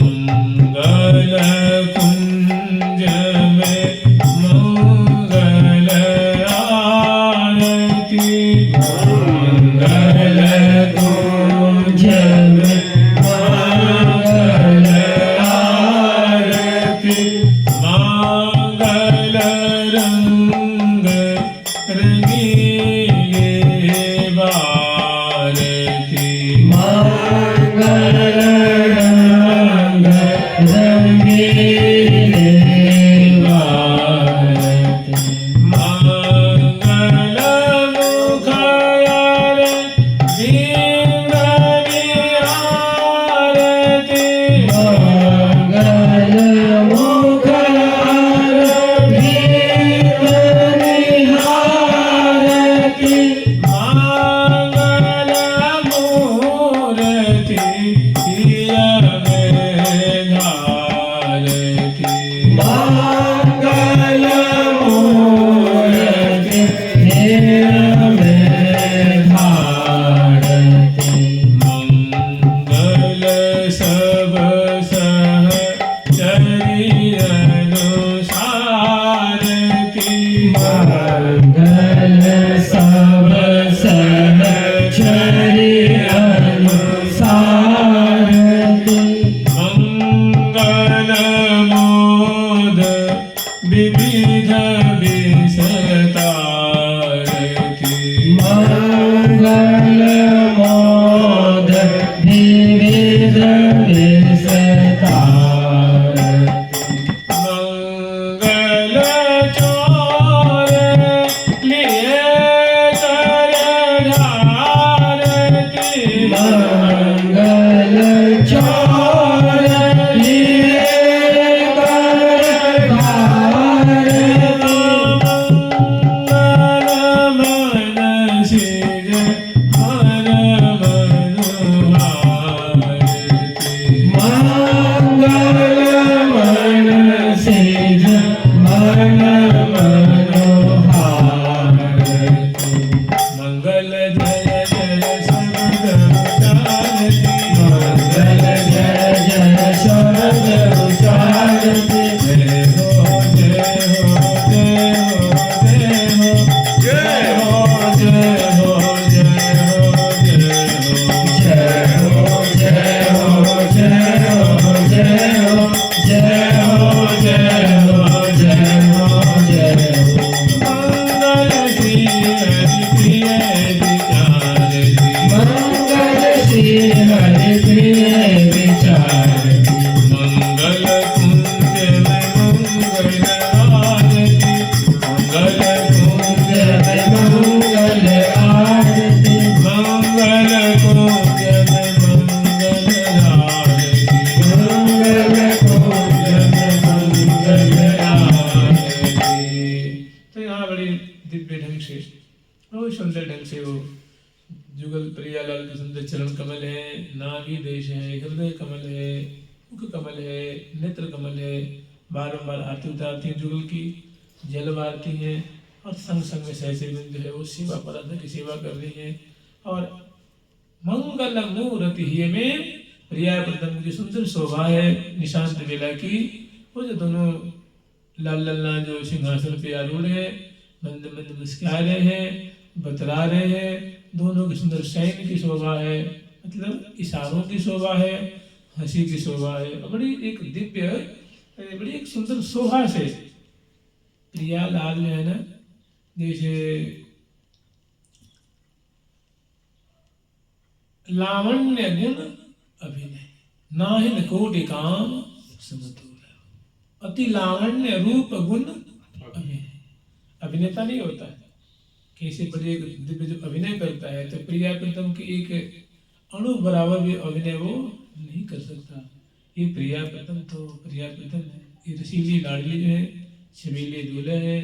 मंगल कुंज में मंगल आरती, मंगल कुंज में मंगल आरती, मंगल रंग रंगीले बारती, मंगल रंग रंगीले बारती, मंगल मुखार बिंदरी आरती, मंगल मुखार बिंदरी आरती, मंगल मूर्ति हिया में धारती, मंगल मूर्ति हिया में धारती, मंगल सब सह चरी अनुसारती, मंगल सब सह चरी अनुसारती, मंगल मोद विविध विसतारती, मंगल मोद विविध विसतारती, मंगल चोर लिए कर ढारती, मंगल चोर लिए कर ढारती, मंगल मन सिज मन मनोहारती, मंगल मन सिज मन मनोहारती, मंगल जय जय शब्द उचारती, मंगल जय जय शब्द उचारती, जय हो जय हो जय हो जय हो जय हो जय हो जय हो जय हो जय हो जय हो जय हो जय हो जय हो जय हो, मंगल श्री हरि प्रिय विचारती, मंगल श्री हरि प्रिय विचारती, मंगल कुंज में मंगल आरती, मंगल कुंज में मंगल आरती, मंगल कुंज में मंगल आरती, मंगल कुंज में मंगल आरती। सुंदर ढंग से वो जुगल प्रियालाल के सुंदर चरण कमल है, नाभि देश है, हृदय कमल है, मुख कमल है, नेत्र कमल है। बारंबार आरती उतारती हैं जुगल की, जल बारती हैं और संग संग में सहस्रबिंद जो है वो सेवा पराधन की सेवा कर रही है। और मंगल मूर्ति ही में प्रिया प्रथम की सुंदर शोभा है निशांत बेला की। वो जो दोनों लाल लल्ला जो सिंहासन पे आरूढ़ है, मंद मंद मुस्कुरा रहे हैं, बतरा रहे हैं। दोनों की सुंदर शयन की शोभा है, मतलब इशारों की शोभा है, हंसी की शोभा है। बड़ी एक दिव्य, बड़ी एक सुंदर शोभा से प्रिया लाल जो है ना, जैसे लावण्य गुण अभिनय नाहिन कोटि काम समतुल्य। अति लावण्य रूप गुण अभिनय, अभिनेता नहीं होता है, कैसे बड़े दिव्य जो अभिनय करता है, तो प्रिया प्रीतम की एक अणु बराबर भी अभिनय वो नहीं कर सकता। ये प्रिया प्रीतम तो प्रिया प्रीतम है, ये रसीली लाडली जो है, छबीले दूल्हा है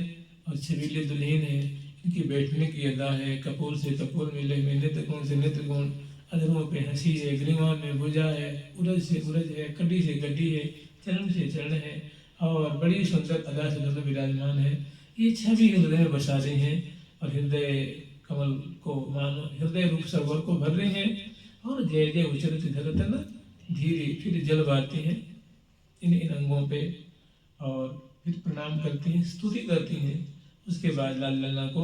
और छबीले दुल्हन है। इनकी बैठने की अदा है, कपूर से कपूर मिले हुए, नेत्र कोण से नेत्र कोण, अधरों पे हंसी है, ग्रीवा में भुजा है, उरज से उरज है, कड़ी से कड़ी है, चरण से चरण है और बड़ी सुंदर अदा से दोनों विराजमान है। ये छवि हृदय में बसा रही हैं और हृदय कमल को मानो हृदय रूप सरोवर को भर रही हैं। और जय जय उचरत धरतन धीरे फिर जल बारती हैं इन इन अंगों पे और फिर प्रणाम करती हैं, स्तुति करती हैं। उसके बाद लाल लल्ला को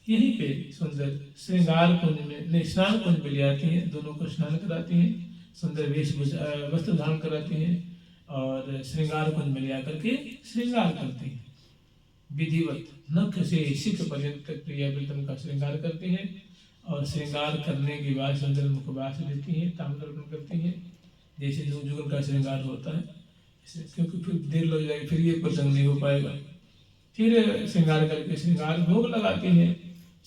यहीं पे सुंदर श्रृंगार कुंज में स्नान कुंज में ले आती हैं, दोनों को स्नान कराती हैं, सुंदर वेशभूषा वस्त्र धारण कराती हैं और श्रृंगार कुंज में ले आकर के श्रृंगार करती हैं। विधिवत नख से शिख पर्यंत तक प्रिया प्रीतम का श्रृंगार करती हैं और श्रृंगार करने के बाद सुंदर मुखवास लेती हैं, ताम्रपर्ण करती हैं, जैसे जुगल का श्रृंगार होता है, क्योंकि फिर देर लग जाएगी, फिर ये प्रसंग नहीं हो पाएगा। फिर श्रृंगार करके श्रृंगार भोग लगाती हैं,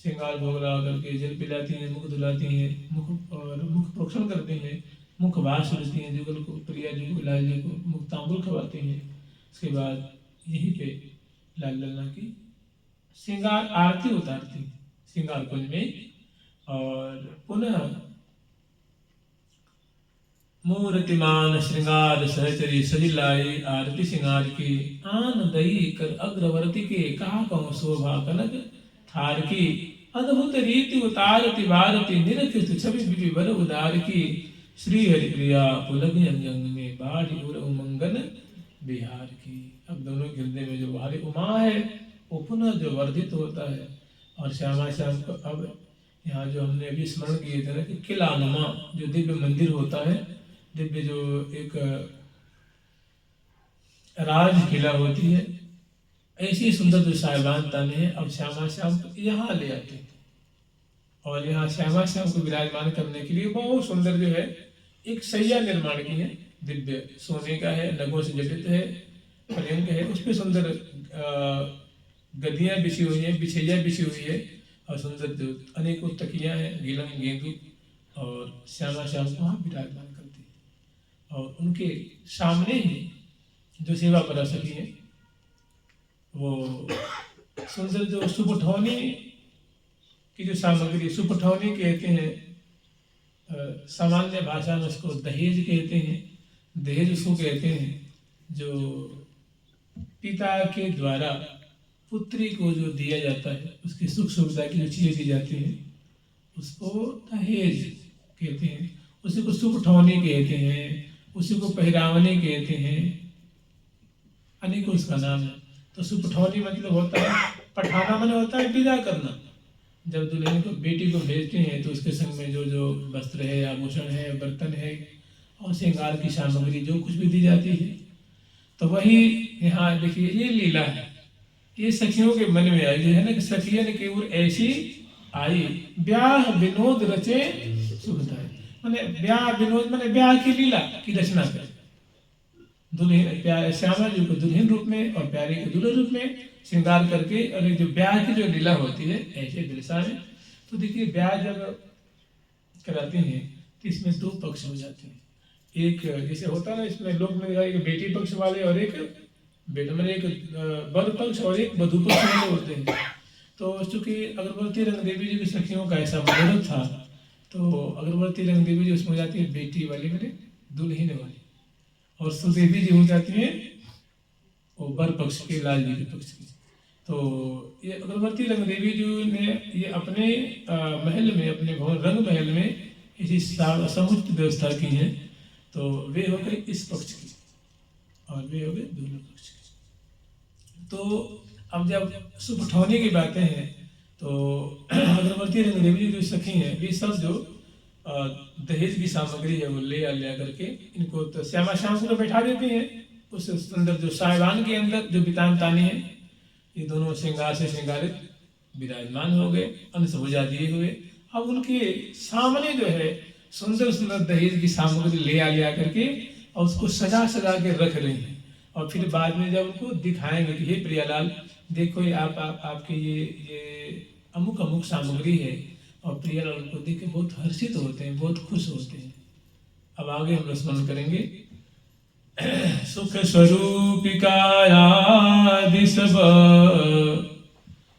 श्रृंगार भोग लगा करके जल पिलाती हैं, मुख धुलाती हैं, मुख प्रोक्षण करती हैं, मुख वास लेती हैं, जुगल को प्रिया जी को लाल जी को मुख तांबुल खवाती हैं। उसके बाद यहीं पे लाल लल्ला की श्रृंगार आरती उतारती श्रृंगार कुंज में और पुनः मूर्तिमान श्रृंगार सहचरी सजिलाई आरती श्रृंगार की आन दई कर अग्रवर्ती के कहा कहूँ शोभा कनक थार की अद्भुत रीति उतारती भारती निरखित छवि विवर उदार की श्री हरिप्रिया पुलग अंग में बाढ़ उर उमंगन बिहार की। अब दोनों के हृदय में जो भारी उमा है वो पुनः जो वर्धित होता है। और श्यामा श्याम को अब यहाँ जो हमने अभी स्मरण किए थे ना कि किलानुमा जो दिव्य मंदिर होता है, दिव्य जो एक राज किला होती है, ऐसी सुंदर जो साहिबान ताने हैं अब श्यामा श्याम को यहाँ ले आते हैं और यहाँ श्यामा श्याम को विराजमान करने के लिए बहुत सुंदर जो है एक सैया निर्माण की है, दिव्य सोने का है, नगों से जटित है, पर्यंक है, उस पर सुंदर गद्दियाँ बिछी हुई हैं, बिछैया बिछी हुई है और सुंदर जो अनेकों तकियाँ हैं, गीलम गेंदू, और श्यामा श्याम को वहाँ विराजमान करती है। और उनके सामने ही जो सेवा परा सकी है वो सुंदर जो सुपठौनी की जो सामग्री, सुपठौनी कहते हैं, सामान्य भाषा में उसको दहेज कहते हैं। दहेज उसको कहते हैं जो पिता के द्वारा पुत्री को जो दिया जाता है, उसकी सुख सुविधा की जो चीजें दी जाती हैं उसको दहेज कहते हैं। उसी को सुपठौनी कहते हैं, उसी को पहरावनी कहते हैं, अनेकों उसका नाम है। तो सुपठौनी मतलब होता है, पठाना मन होता है विदा करना। जब दुल्हन को बेटी को भेजते हैं तो उसके संग में जो जो वस्त्र है, आभूषण है, बर्तन है और श्रृंगार की सामग्री जो कुछ भी दी जाती है, तो वही यहाँ देखिए ये लीला है। ये सखियों के मन में आई है ना कि सखियन के ओर ऐसी आई ब्याह विनोद रचे सुखदाई, माने ब्याह विनोद माने ब्याह की लीला की रचना कर दुल्हन श्यामा जी को दुल्हन रूप में और प्यारे के दुल्हन रूप में श्रृंगार करके, और जो ब्याह की जो लीला होती है ऐसे दृश्य में। तो देखिए ब्याह जब कराते हैं तो इसमें दो पक्ष हो जाते हैं। एक जैसे होता है ना, इसमें लोग में एक बेटी पक्ष वाले और एक बेटा मैंने एक वर पक्ष और एक वधू पक्ष वाले होते हैं। तो चूंकि अग्रवर्ती रंग देवी जी की सखियों का ऐसा मनोरथ था, तो अग्रवर्ती रंग देवी जी उसमें हो जाती है बेटी वाली, मेरे दुल्हन वाली, और सुदेवी जी हो जाती है वो बर पक्ष के, लाल जी के पक्ष की। तो ये अग्रवर्ती रंग देवी जी ने ये अपने महल में, अपने भवन रंग महल में इसी समुचित व्यवस्था की है। तो वे हो गए इस पक्ष की और वे हो गए दूसरे पक्ष की। तो अब जब शुभ ठौने की बातें हैं, तो अग्रवर्ती रंग देवी जी जो सखी हैं, वे सब जो दहेज की सामग्री है वो ले करके इनको तो श्यामा श्याम को बैठा देते हैं उस अंदर जो साहिवान के अंदर जो बितान ताने हैं, ये दोनों श्रृंगार से श्रृंगारित विराजमान हो गए, अन्न सभुजा दिए हुए। अब उनके सामने जो है सुंदर सुंदर दहेज की सामग्री ले करके और उसको सजा के रख रही हैं। और फिर बाद में जब उनको दिखाएंगे कि हे प्रियालाल देखो ये आपके ये अमुक सामग्री है, और प्रियालाल उनको देख के बहुत हर्षित होते हैं, बहुत खुश होते हैं। अब आगे हम स्मरण करेंगे। सुख स्वरूपिका आदि सब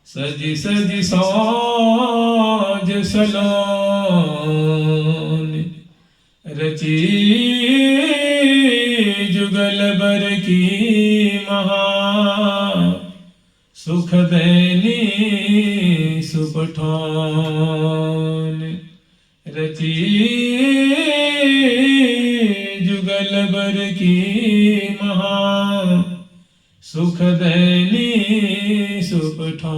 सजी सौज सलोन रची जुगल बर की महा सुख दैनी सुपठौन रची जुगल बर की महा सुख दैनी सुपठौन।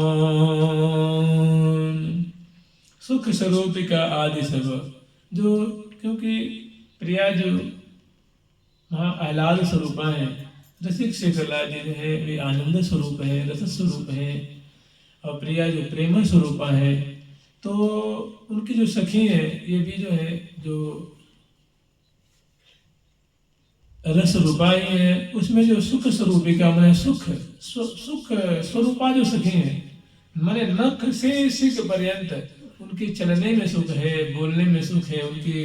सुख स्वरूपिका आदि सब, जो क्योंकि प्रिया जो आह्लाद स्वरूपा है, रसिक शेखरलाल जी जो है वे आनंद स्वरूप है, रस स्वरूप है, और प्रिया जो प्रेम स्वरूपा है। तो उनकी जो सखी है ये भी जो है जो रस रूपाई है, उसमें जो सुख स्वरूपिका मैंने सुख स्वरूपा जो सखी है, मैंने नख से सिख पर्यंत उनके चलने में सुख है, बोलने में सुख है, उनकी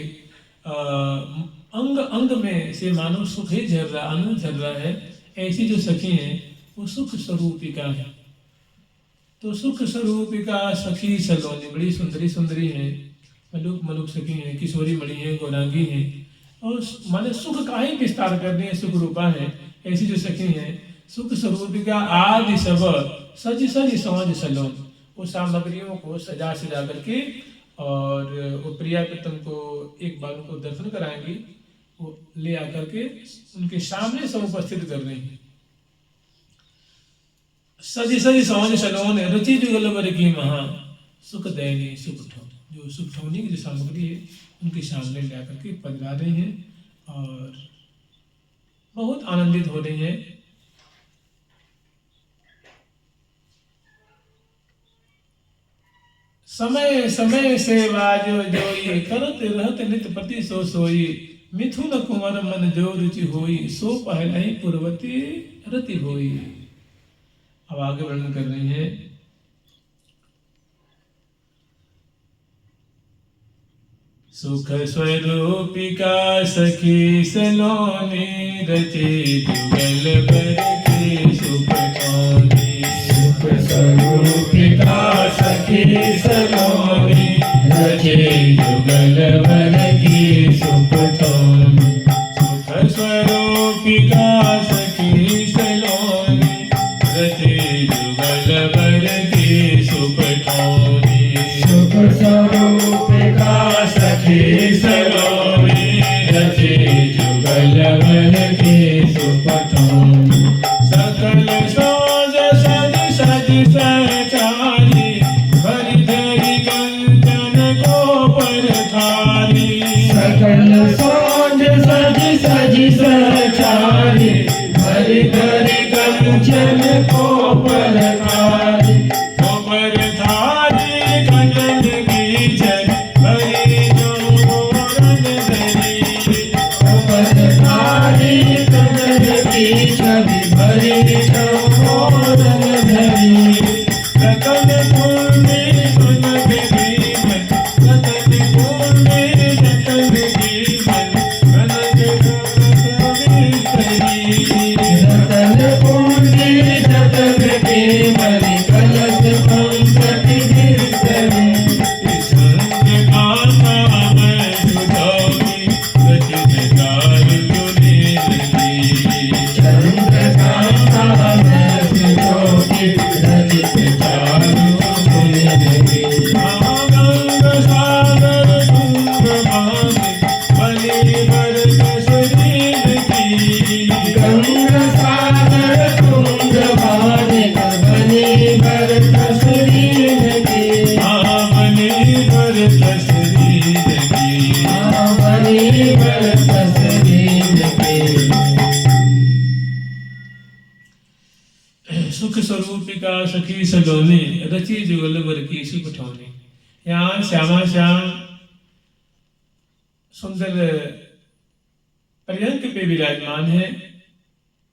अंग अंग में से मानो सुख ही झर रहा, आनंद झर रहा है। ऐसी जो सखी है वो सुख स्वरूपिका है। तो सुख स्वरूपिका सखी सलोनी, बड़ी सुंदरी है, मलुक सखी है, किशोरी मणि है, गौरांगी है, और माने सुख का ही विस्तार करनी है, सुख रूपा है। ऐसी जो सखी है सुख स्वरूपिका आदि सब सज सौज सलोन, वो सामग्रियों को सजा करके और वो प्रिया प्रीतम को एक बार उनको दर्शन कराएंगी, वो ले आकर के उनके सामने सब उपस्थित कर रही है। सज सौज सलोन रचि जुगल बर की महा सुख दैनी सुखठौन, जो सुखठौनी की जो सामग्री है उनके सामने ले आकर के पधरा रही हैं और बहुत आनंदित हो रही हैं। समय सेवा जो जोई करत रहत नित पति सो सोई मिथुन कुंवर मन जो रुचि होई सो पहलहि पूर्वती रति होई। अब आगे वर्णन कर रही है। सुख स्वरूपिका सखी सलोनी रचे जुगल बर की सुखठौनी। सुख स्वरूपिका सखी सलोनी रचे जुगल बर की सुखठौनी। सुख स्वरूपिका सखी सलोनी रचे जुगल बर की सुखठौनी। सुख स्वरूपिका सखी सलोनी रचे जुगल बर की सुखठौनी। सकल साज सज सचारी भरी धरी कंचन को परखारी। सकल साज सज सचारी भरी धरी कंचन को परखारी। रतन जानी बर तस्वीर के। सुख स्वरूपिका सखी सलोनी रची जुगल बर की सुख ठौनी। यहाँ श्यामा श्याम सुंदर पर्यंक पे विराजमान है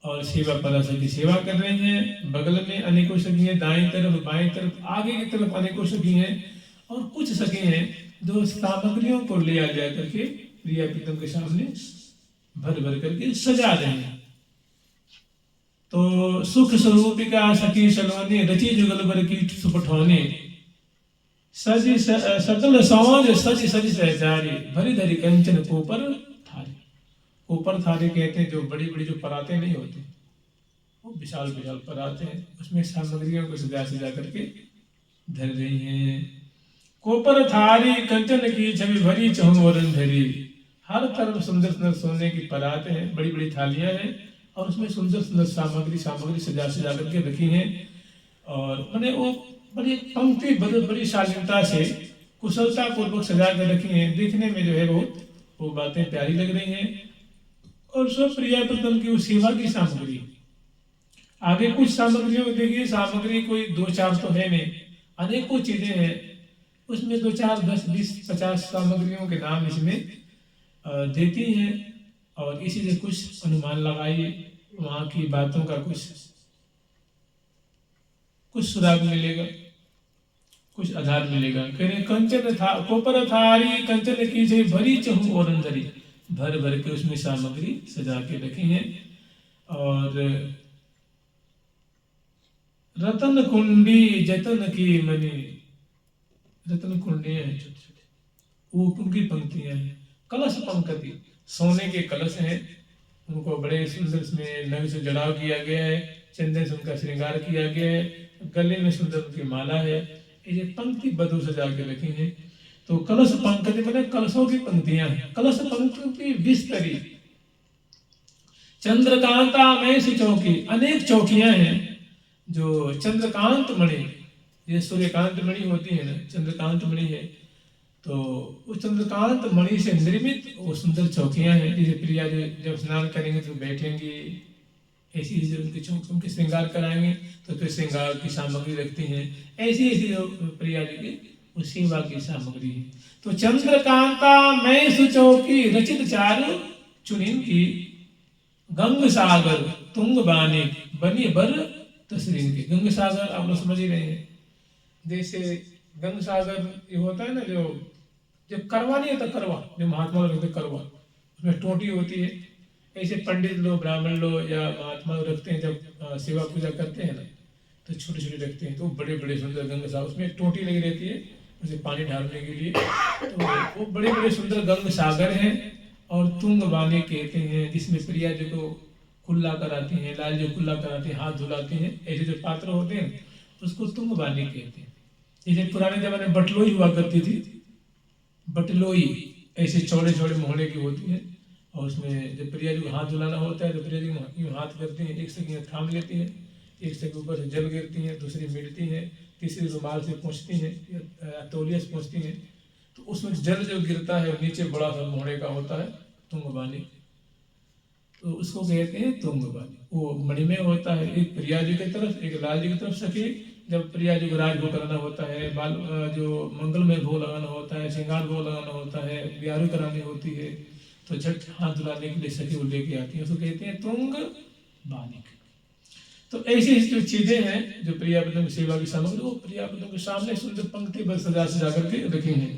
और सेवा पराशर की सेवा कर रही हैं। बगल में अनेकों सखी हैं, दाएं तरफ बाएं तरफ आगे की तरफ अनेकों सखी हैं और कुछ सखी हैं जो सामग्रियों को ले आ जा करके प्रिया प्रीतम के सामने भर भर करके सजा रहे हैं। तो सुख स्वरूपिका सखी सलोनी रची जुगल बर की सुख ठौनी। सजी सकल सौज सज सज सहचारी भरी धरी कंचन कोपर थारी। कोपर थारी कहते हैं जो बड़ी बड़ी जो पराते नहीं होते, वो विशाल विशाल पराते हैं, उसमें सामग्रियों को सजा सजा करके धर रही हैं। कोपर थारी कंचन की छवि भरी चहुओरन धरी। हर तरफ सुंदर सुंदर सोने की पराते हैं, बड़ी बड़ी थालियां हैं और उसमें सुंदर सुंदर सामग्री सजा सजा करके रखी हैं। और मैंने वो बड़ी पंक्ति बड़ी शालीनता से कुशलता पूर्वक सजा कर रखी हैं। देखने में जो है बहुत वो बातें प्यारी लग रही हैं। और सब प्रिया प्रीतम की उस सेवा की सामग्री, आगे कुछ सामग्रियों को देखिए, सामग्री कोई 2-4 तो है नहीं, अनेकों चीजें हैं। उसमें 2-4 10 20 50 सामग्रियों के नाम इसमें देती हैं और इसी से कुछ अनुमान लगाइए, वहां की बातों का कुछ सुराग मिलेगा, कुछ आधार मिलेगा। कह रहे कंचन था कोपर थारी कंचन की से भरी चहु और अंदरी, भर भर के उसमें सामग्री सजा के रखी हैं। और रतन कुंडी जतन की मनी, रतन कुंडियां हैं छोटे छोटे, वो उनकी पंक्तियां हैं। कलश पंक्ति, सोने के कलश हैं, उनको बड़े सुंदर में नग से जड़ाव किया गया है, चंदन से उनका श्रृंगार किया गया है, गले में सुंदर उनकी माला है। ये पंक्ति बधू सजा के रखी हैं। तो कलश पंक्ति मैंने कलशों की पंक्तियां हैं। कलश पंक्ति बिस्तरी चंद्रकांता में से चौकी, अनेक चौकियां हैं जो चंद्रकांत मणि, ये सूर्यकांत मणि होती है ना, चंद्रकांत मणि है, तो उस चंद्रकांत मणि से निर्मित वो सुंदर चौकियां हैं। जैसे प्रिया जब स्नान करेंगे तो बैठेंगी, ऐसी ऐसी उनकी चौक उनके श्रृंगार कराएंगे तो फिर श्रृंगार की सामग्री रखती हैं। ऐसी ऐसी जो प्रिया जी की उस सेवा की सामग्री है। तो चंद्रकांता मैं सुचौकी रचित चारु चुनिन की, गंग सागर तुंग बानी बनी बर तस्रीन की। गंग सागर आप लोग समझ ही रहे हैं, जैसे गंग सागर ये होता है ना, जो करवा नहीं होता, करवा जो महात्मा लोग रखते करवा, उसमें टोटी होती है। ऐसे पंडित लोग ब्राह्मण लोग या महात्मा लोग रखते हैं, जब सेवा पूजा करते हैं ना तो छोटे छोटे रखते हैं, तो बड़े बड़े सुंदर गंग सागर, उसमें एक टोटी लगी रहती है उसे पानी डालने के लिए। तो वो बड़े बड़े सुंदर गंग सागर हैं। और तुंग बानी कहते हैं जिसमें प्रिया जी को कुल्ला कराती हैं, लाल जी कुल्ला कराते हैं, हाथ धुलाते हैं, ऐसे जो पात्र होते हैं उसको तुंग बानी कहते हैं। जैसे पुराने जमाने में बटलोई हुआ करती थी, बटलोई ऐसे चौड़े चौड़े मोहने की होती है, और उसमें जब प्रिया जी को हाथ धुलाना होता है तो प्रिया जी यूँ हाथ करती हैं, एक से थाम लेती हैं, एक से ऊपर से जल गिरती हैं, दूसरी मिटती हैं, तीसरी रुमाल से पहुँचती हैं या तौलिया से पहुँचती हैं। तो उसमें जल जो गिरता है नीचे बड़ा सा मोहने का होता है तुंगबानी, तो उसको कहते हैं तुंगबानी। वो मणि में होता है, एक प्रिया जी की तरफ एक लाल जी की तरफ सखी। जब प्रिया जी को राजभोग कराना होता है, बाल जो मंगलमय भोग लगाना होता है, श्रृंगार भोग लगाना होता है, ब्यारू करानी होती है, तो झट हाथ धुलाने के लिए सखी वो लेके आती है, उसको कहते हैं तुंग बानी। तो ऐसी जो चीजें हैं जो प्रिया प्रीतम की सेवा की सामग्री, वो प्रिया प्रीतम के सामने सुंदर पंक्ति बस सजा सजा करके रखी हैं।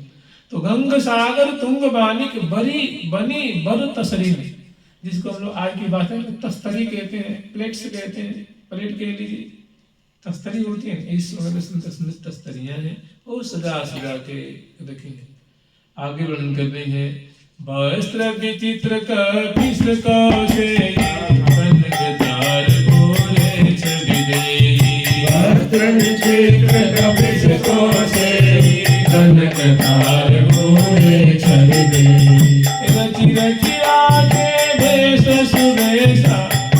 तो गंग सागर तुंग बानी की बरी बनी बर तसरी, जिसको हम लोग आज की बात है तस्तरी कहते हैं, प्लेट्स कहते हैं, प्लेट कह लीजिए, तस्तरी होती है, इस सुंदर सुंदर तस्तरियां हैं, वो सजा सजा के रखी हैं। आगे वर्णन कर रही हैं, वस्त्र विचित्र कपिस कौशे वस्त्र विचित्र कपिस कौशे कनकतार मोरे छवि दे। रचि रचि आके भेष सुरेशा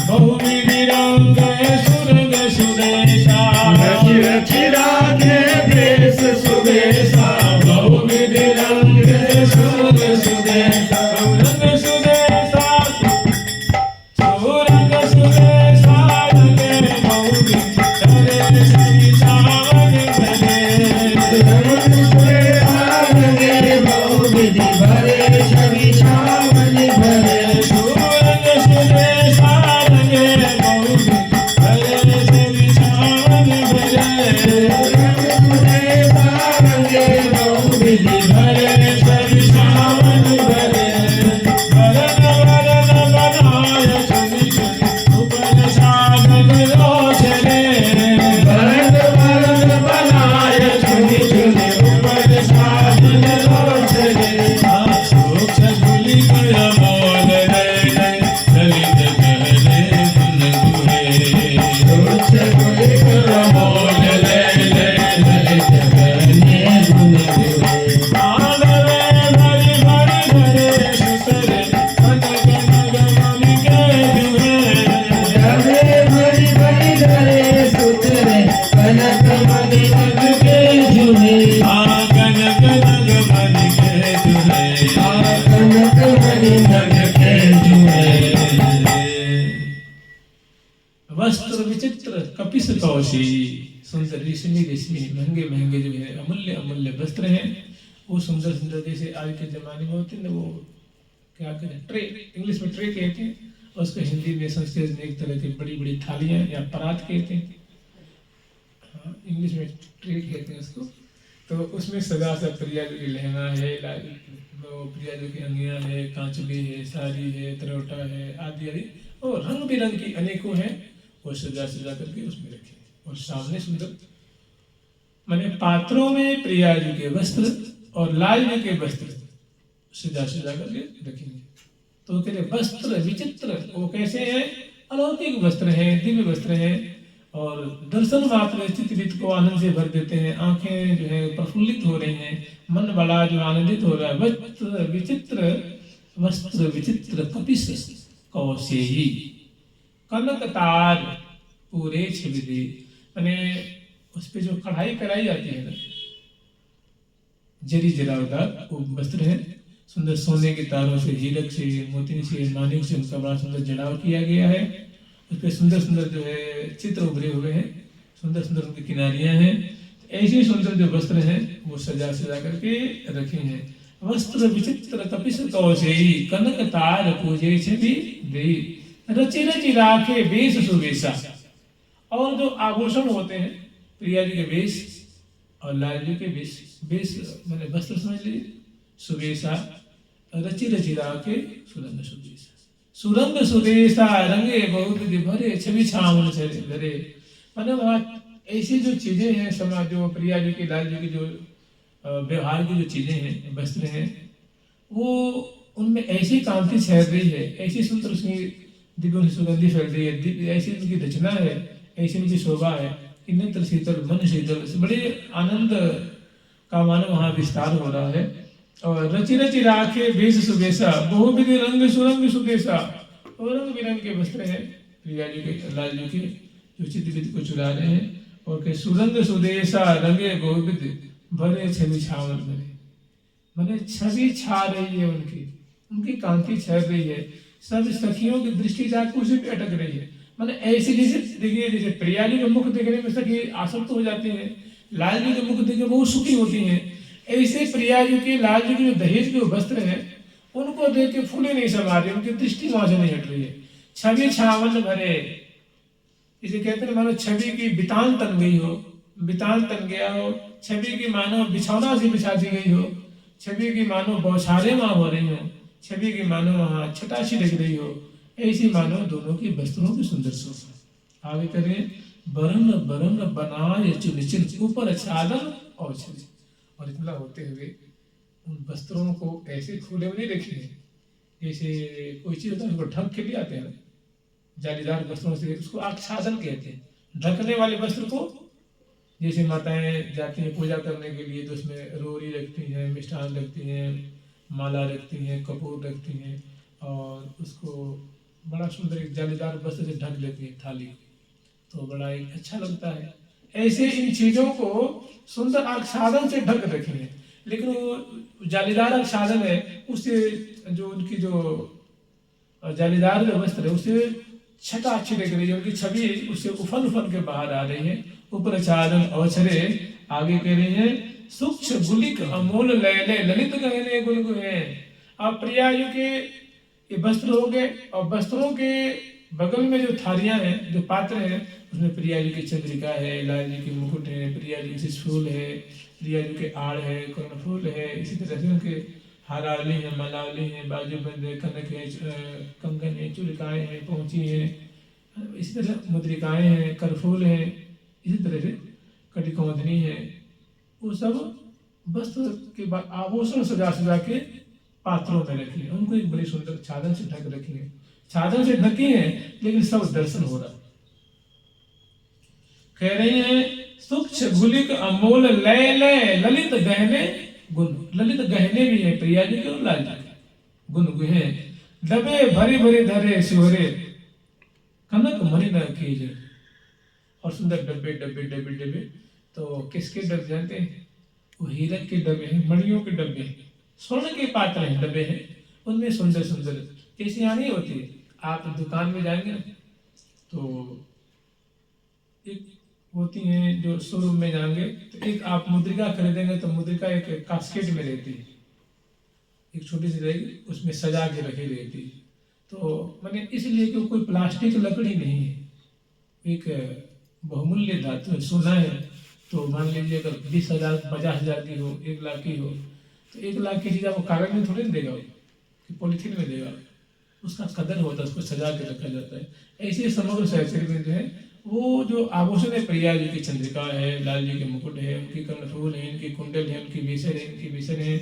बहुविध रंग सुरग सुरेशा। रचि रचि राधे भेष सुरेशा बहुविध रंग सुरग सुरेशा। चारु मन के जुए। वस्त्र विचित्र कपिस कौशी, सुंदर रेशमी रेशमी महंगे महंगे जो है अमूल्य अमूल्य वस्त्र हैं, वो सुंदर सुंदर, जैसे आज के जमाने में होते हैं ना, वो क्या कहते हैं, ट्रे, इंग्लिश में ट्रे कहते हैं, और उसको हिंदी में संस्कृत में एक तरह की बड़ी बड़ी थालियां या परात कहते हैं, हाँ, इंग्लिश में ट्रे कहते हैं उसको। तो उसमें सजा सा प्रिया जो की लहंगा है, प्रिया जो की अंगियां है, कांचली है, साड़ी है, तरोटा है, आदि आदि, और रंग बिरंग की अनेकों हैं, वो सजा सजा करके उसमें रखे, और सामने सुंदर माने पात्रों में प्रिया जी के वस्त्र और लाल जी के वस्त्र सजा सजा करके रखेंगे। तो कहते वस्त्र विचित्र, वो कैसे हैं, अलौकिक वस्त्र हैं, दिव्य वस्त्र हैं, और दर्शन मात्र चित्त को आनंद से भर देते हैं, आंखें जो है प्रफुल्लित हो रही हैं, मन बड़ा जो आनंदित हो रहा है। वस्त्र विचित्र कपिस कौशेयी, कनक तार पूरे छिविदे, माने उस पे जो कढ़ाई कराई जाती है ना, जरी जरावदार वो वस्त्र है, सुंदर सोने के तारों से, हीरक से, मोती से, मानिक से उनका बड़ा सुंदर जड़ाव किया गया है। उस पर सुंदर सुंदर जो है चित्र उभरे हुए हैं, सुंदर सुंदर उनकी किनारियां हैं। ऐसे सुंदर जो वस्त्र हैं वो सजा सजा करके रखे हैं। वस्त्र विचित्र कपिस कौशेयी, कनक तार पूजे छवि देई, रचि रचि राखे वेश सुवेशा। और जो आभूषण होते हैं प्रिया जी के वेश और लाल जी के वेश, वेश मैंने वस्त्र समझ लीजिए, सुवेशा, रचि रचि राखे सुरंग सुवेशा, सुरंग सुदेशा रंगे बहुत भरे छवि छावन धरे। मतलब वहाँ ऐसी जो चीजें हैं समाज, जो प्रिया जी की लाल जी की जो व्यवहार की जो चीजें हैं, वस्त्र हैं, वो उनमें ऐसी कांति छहर रही है, ऐसी सुंदर उसकी दिव्य सुगंधी फैल रही है, ऐसी उनकी रचना है, ऐसी उनकी शोभा है कि नेत्र शीतल मन शीतल, बड़े आनंद का मानो वहाँ विस्तार हो रहा है। और रचि रचि राखे वेश सुवेशा, बहुविध रंग सुरंग सुदेशा, और रंग बिरंग के वस्त्र हैं प्रिया जी के लाल जी के, जो चित्त को चुरा रहे हैं। और के सुरंग सुदेशा रंगे बहुविध भरे छवि छावन भरे, मैंने छवि छा रही है उनकी, उनकी कांति छर रही है, सब सखियों की दृष्टि जाकर उसी पे अटक रही है। मैंने ऐसे जैसे देखिए, जैसे प्रिया जी का मुख देखने में सखी आसक्त हो जाती है, लाल जी के मुख देखे बहुत सुखी होती हैं, ऐसे प्रिया जी के लाल जी के जो दहेज के वस्त्र हैं उनको देख के फूले नहीं समा रही, उनकी दृष्टि वहां से नहीं हट रही है। छवि छावन भरे, इसे कहते हैं मानो छवि की बितान तन गई हो, बितान तन गया हो, छवि की मानो बिछौना से बिछा दी गई हो, छवि की मानो बौछारें वहां हो रही हो, छवि की मानो वहां छटासी लग रही हो, ऐसी मानो दोनों की वस्त्रों की सुंदर शोभा। आगे करें, बरन बरन बनाए चुन चिन, ऊपर चादर और छवि, और इतना होते हुए उन वस्त्रों को ऐसे खुले हुए नहीं रखे, जैसे कोई चीज होता है उसको ढक के ले आते हैं जालीदार वस्त्रों से, उसको आच्छादन कहते हैं। ढकने वाले वस्त्र को, जैसे माताएं जाती हैं पूजा करने के लिए तो उसमें रोरी रखती हैं, मिष्ठान रखती हैं, माला रखती हैं, कपूर रखती हैं, और उसको बड़ा सुंदर एक जालीदार वस्त्र से ढक लेती है थाली, तो बड़ा एक अच्छा लगता है। ऐसे इन चीजों को सुंदर आच्छादन से ढक रखेंगे, लेकिन वो जालीदार आच्छादन है, उससे जो उनकी जो जालीदार जो वस्त्र है उससे छटा अच्छी लग रही है, उनकी छवि उससे उफल उफल के बाहर आ रही है। ऊपर चादन अवसरे, आगे कह रही है, सूक्ष्म गुलिक अमोल लैले ललित गहने गुनगुने। अब प्रिया जी के ये वस्त्र हो गए, और वस्त्रों के बगल में जो थालियां हैं, जो पात्र हैं, उसमें प्रिया जी की चंद्रिका है, लाल जी की मुकुट है, प्रिया जी के फूल है, प्रिया जी के आड़ है, कर्णफूल है, इसी तरह से उनके हारावली है, मलावली है, बाजूबंद है, कनक है, कंगन है, चुड़काएं हैं, पहुंची है, इसी तरह मुद्रिकाएं हैं, करफूल है, इसी तरह से कटिकौंधनी है, वो सब वस्त्र के बाद आभूषण सजा सजा के पात्रों में रखी है, उनको एक बड़ी सुंदर चादर से ढक रखी है, चादर से ढकी है, लेकिन सब दर्शन हो रहा। कह रही है, सूक्ष्म गुलिक अमोल लय लय ललित गहने गुण, ललित गहने भी है प्रिया जी के और लाल जी के, गुण गुहे डबे भरे भरे धरे सुहरे, कनक मणि न कीजे, और सुंदर डब्बे डब्बे डब्बे डब्बे। तो किसके डब्बे जानते हैं? वो हीरक के डब्बे हैं, मणियों के डब्बे हैं, स्वर्ण के पात्र हैं, डब्बे हैं, उनमें सुंदर सुंदर कैसी नहीं होती। आप दुकान में जाएंगे ना तो एक होती हैं, जो शोरूम में जाएंगे तो एक आप मुद्रिका खरीदेंगे तो मुद्रिका एक कास्केट में रहती है, एक छोटी सी रहेगी, उसमें सजा के रखी रहती है। तो मैंने इसलिए कि कोई प्लास्टिक लकड़ी नहीं है, एक बहुमूल्य धातु है, सोना है। तो मान लीजिए अगर 20,000 50,000 की हो, 1 लाख की हो, तो 1 लाख की चीज़ आपको कागज में थोड़ी ना देगा वो, कि पॉलीथीन में देगा। उसका कदर होता है, उसको सजा के रखा जाता है। ऐसे समग्र सहचर्य में जो है वो जो आभूषण है, प्रिया जी की चंद्रिका है, लाल जी के मुकुट है, उनकी कर्णफूल है, इनकी कुंडल है, उनकी बेसर है, इनकी बेसर है,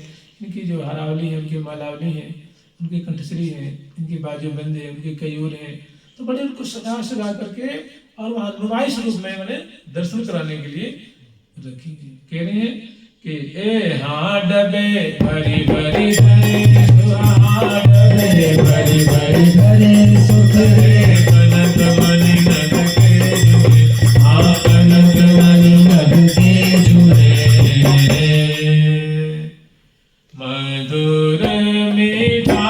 इनकी जो हारावली है, उनकी मालावली है, उनकी कंठश्री है, इनकी बाजूबंद है, उनकी कयूर है। तो बड़े उनको सजा सजा करके और वहाँ नुमाइश रूप में मैंने दर्शन कराने के लिए रखी है। कह रहे हैं कि ए हाँ डबे भरी भरी धरे सुहा डबे भरी भरी धरे सुख रे कनक मणि नद के जुड़े, हाँ कनक मणि नद के जुड़े, मधुर मिठाई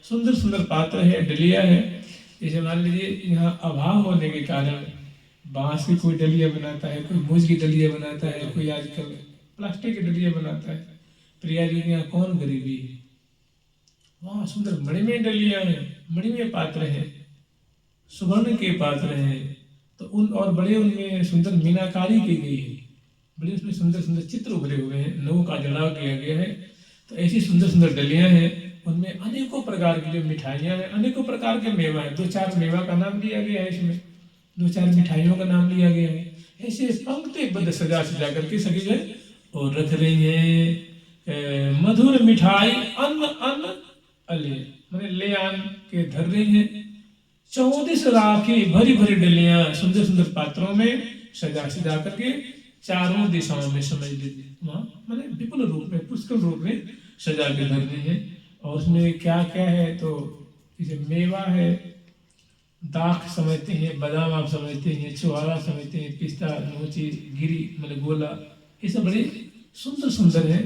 सुंदर सुंदर पात्र है, डलिया है। जैसे मान लीजिए यहाँ अभाव होने के कारण बांस की कोई डलिया बनाता है, कोई मूंज की डलिया बनाता है, कोई आजकल प्लास्टिक की डलिया बनाता है। प्रिया जी के यहाँ कौन गरीबी है, वहाँ सुंदर मणिमय डलिया है, मणिमय पात्र है, सुवर्ण के पात्र हैं। तो उन और बड़े उनमें सुंदर मीनाकारी की गई है, बड़े उसमें सुंदर सुंदर चित्र उभरे हुए हैं, नवों का जड़ाव किया गया है। तो ऐसी सुंदर सुंदर डलियां हैं, उनमें अनेकों प्रकार की जो मिठाइयाँ हैं, अनेकों प्रकार के मेवा है। 2-4 मेवा का नाम लिया गया है इसमें, 2-4 मिठाइयों का नाम लिया गया है। ऐसे पंक्तिबद्ध सजा सजा करके सभी जो है और रख रही है। मधुर मिठाई अन्न अन्न अले, मैंने ले आन के धर रही हैं। 34 राखी भरी भरी डलियां सुंदर सुंदर पात्रों में सजा सजा करके चारों दिशाओं में समझ लीजिए वहाँ मैंने विपुल रूप में पुष्कल रूप में सजा के धर रही है। और उसमें क्या क्या है तो जैसे मेवा है, दाख समझते हैं, बादाम आप समझते हैं, छुहारा समझते हैं, पिस्ता, नोची, गिरी मतलब गोला, ये सब बड़े सुंदर सुंदर है,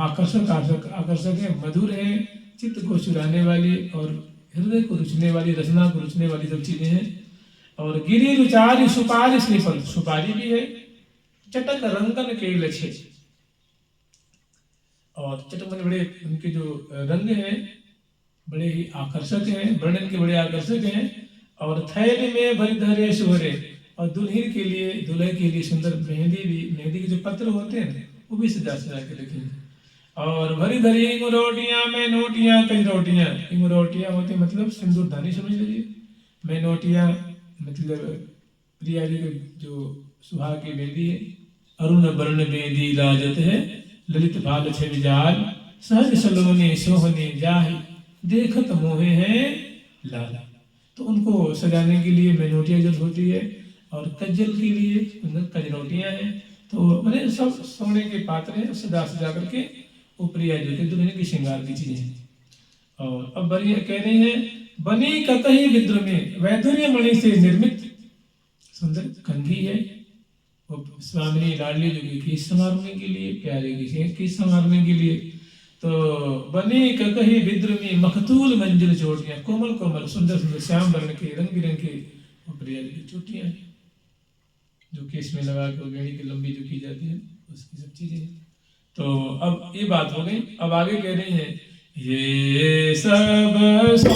आकर्षक है, मधुर है, चित्त को चुराने वाली और हृदय को रुचने वाली, रचना को रुचने वाली सब चीजें हैं। और गिरी रुचारी सुपारी श्रीफल, सुपारी भी है, चटक रंगन के लच्छे, और चटक में बड़े उनके जो रंग हैं बड़े ही आकर्षक हैं, वर्णन के बड़े आकर्षक हैं। और थैले में भरी धरे सुहरे, और दुल्हन के लिए दूल्हे के लिए सुंदर मेहंदी भी, मेहंदी के जो पत्र होते हैं वो भी सजा सजा के रखे हैं। और भरी धरी इंगरोटियां में नोटियां कई रोटियां, इंगरोटियां होती मतलब सिंदूरदानी समझ लीजिए, मैं नोटियां मतलब प्रिया जी के जो सुहाग की मेहंदी है। अरुण वर्ण मेहंदी राजत है, ललित भाल छे विजाल, सहज सलोने सोहने जाहि, देखत मोहे हैं लाल। तो उनको सजाने के लिए मेनोटियाँ जरूरत होती है, और कज्जल के लिए कजरोटियाँ हैं। तो मैंने सब सोने के पात्र हैं, सजा सजा करके वो प्रिया जी के दुल्हन की श्रृंगार की चीजें हैं। और अब बड़ी कह रही है, बनी कतही विद्र में वैदुर्य मणि से निर्मित सुंदर कंघी है, वो स्वामिनी लाडली जो की केस संवारने के लिए, प्यारे की केस संवारने के लिए। तो बने कही विद्र में मखतूल मंजिल चोटियां, कोमल कोमल सुंदर सुंदर श्याम वर्ण के रंग बिरंगे वो प्रिया जी की चोटियां हैं, जो केस में लगा के बेड़ी की लंबी जो की जाती है, उसकी सब चीजें। तो अब ये बात हो गई। अब आगे कह रही है, ये सब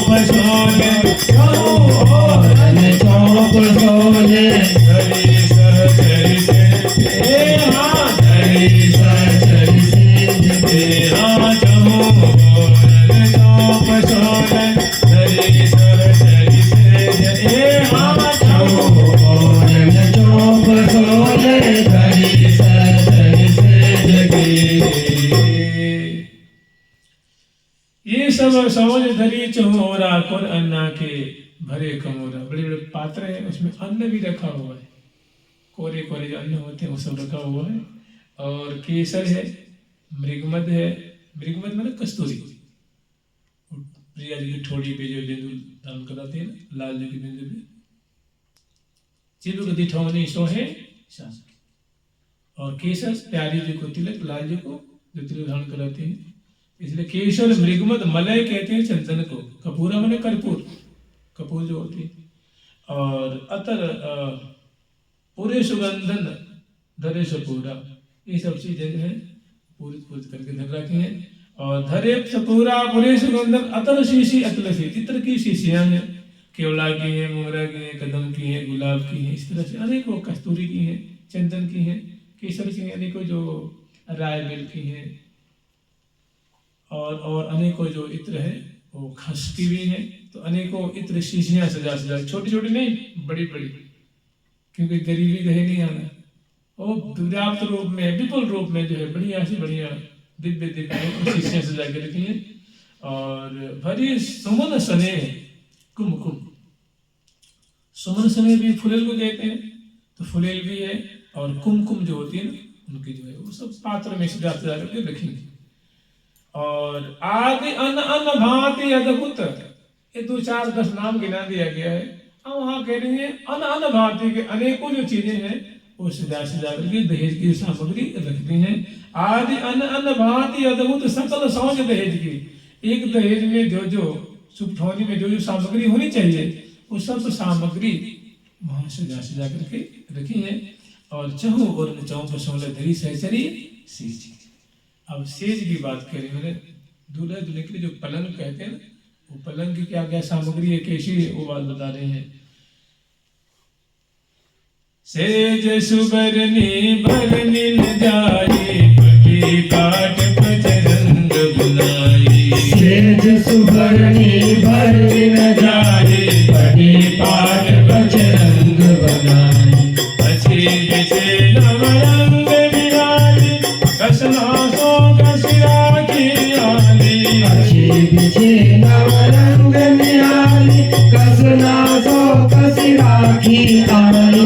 सकल कमोरा कोर अन्ना के भरे कमोरा, बड़े बड़े पात्र हैं, उसमें अन्न भी रखा हुआ है, कोरे कोरे जो अन्न होते हैं वो सब रखा हुआ है। और केसर है, मृगमद है, मृगमद मतलब कस्तूरी, प्रिया जी की ठोड़ी पे जो बिंदु धारण कराते हैं ना, लाल जी के बिंदु पे, चिबुक दिठौनी सो है शास। और केसर प्यारी जी को तिलक, लाल जी को जो तिलक धारण कराते हैं, इसलिए केसर मृगमद मलय कहते हैं चंदन को, कपूरा मैंने कर्पूर, कपूर जो होती है। और अतर पूरे सुगंधन धरे सपूरा, ये सब चीजें जो है पूरी पूरी करके धर रखी हैं। और धरे सपूरा पूरे सुगंधन अतर शीशी अतलसी, इत्र की शीशियां हैं, केवड़ा की हैं, मोगरा की हैं, कदम की हैं, गुलाब की हैं, इस तरह से अनेकों, कस्तूरी की हैं, चंदन की हैं, केसर की हैं, अनेकों जो राय बेल की हैं, और अनेकों जो इत्र है वो खस की भी हैं। तो अनेकों इत्र शीशियां सजा सजा, छोटी छोटी नहीं, बड़ी बड़ी, क्योंकि गरीबी गहे नहीं आना, वो पर्याप्त रूप में, विपुल रूप में जो है बढ़िया से बढ़िया दिव्य दिव्य शीशियां सजा के रखी हैं। और भरी सुमन सने कुमकुम, सुमन सने भी फुलेल को कहते हैं, तो फुलेल भी है। और कुमकुम जो होती है ना, उनकी जो है वो सब पात्र में सजा सजा करके रखेंगे। और आदि अन्न अन्न भांति अद्भुत, ये 2 4 10 नाम गिना दिया गया है। अब वहां कह रही है अन्न अन्न भांति के अनेकों जो चीजें हैं वो सजा करके दहेज की सामग्री रखती हैं। आदि अन्न अन्न भांति अद्भुत सकल सौज दहेज की, एक दहेज में जो जो सुपठौनी में जो जो सामग्री होनी चाहिए वो सब सामग्री वहां सजा करके रखी है। और चहु और चौप सोलह धरी सहचरी सेज। अब सेज की बात करें, मैंने दूल्हा दुल्हन के लिए जो पलंग कहते हैं ना, वो पलंग की क्या क्या सामग्री है, कैसी है, वो बात बता रहे हैं। सेज सुबरनी भरनी न जाए, पटी पाट पचरंग बुनाई। सेज सुबरनी भरनी न जाए, पटी पाट पचरंग बनाई। अच्छी बिछे नवरंग निराली, कसना सो कसिरा की आली। अच्छी बिछे नवरंग निराली, कसना सो कसिरा की आली।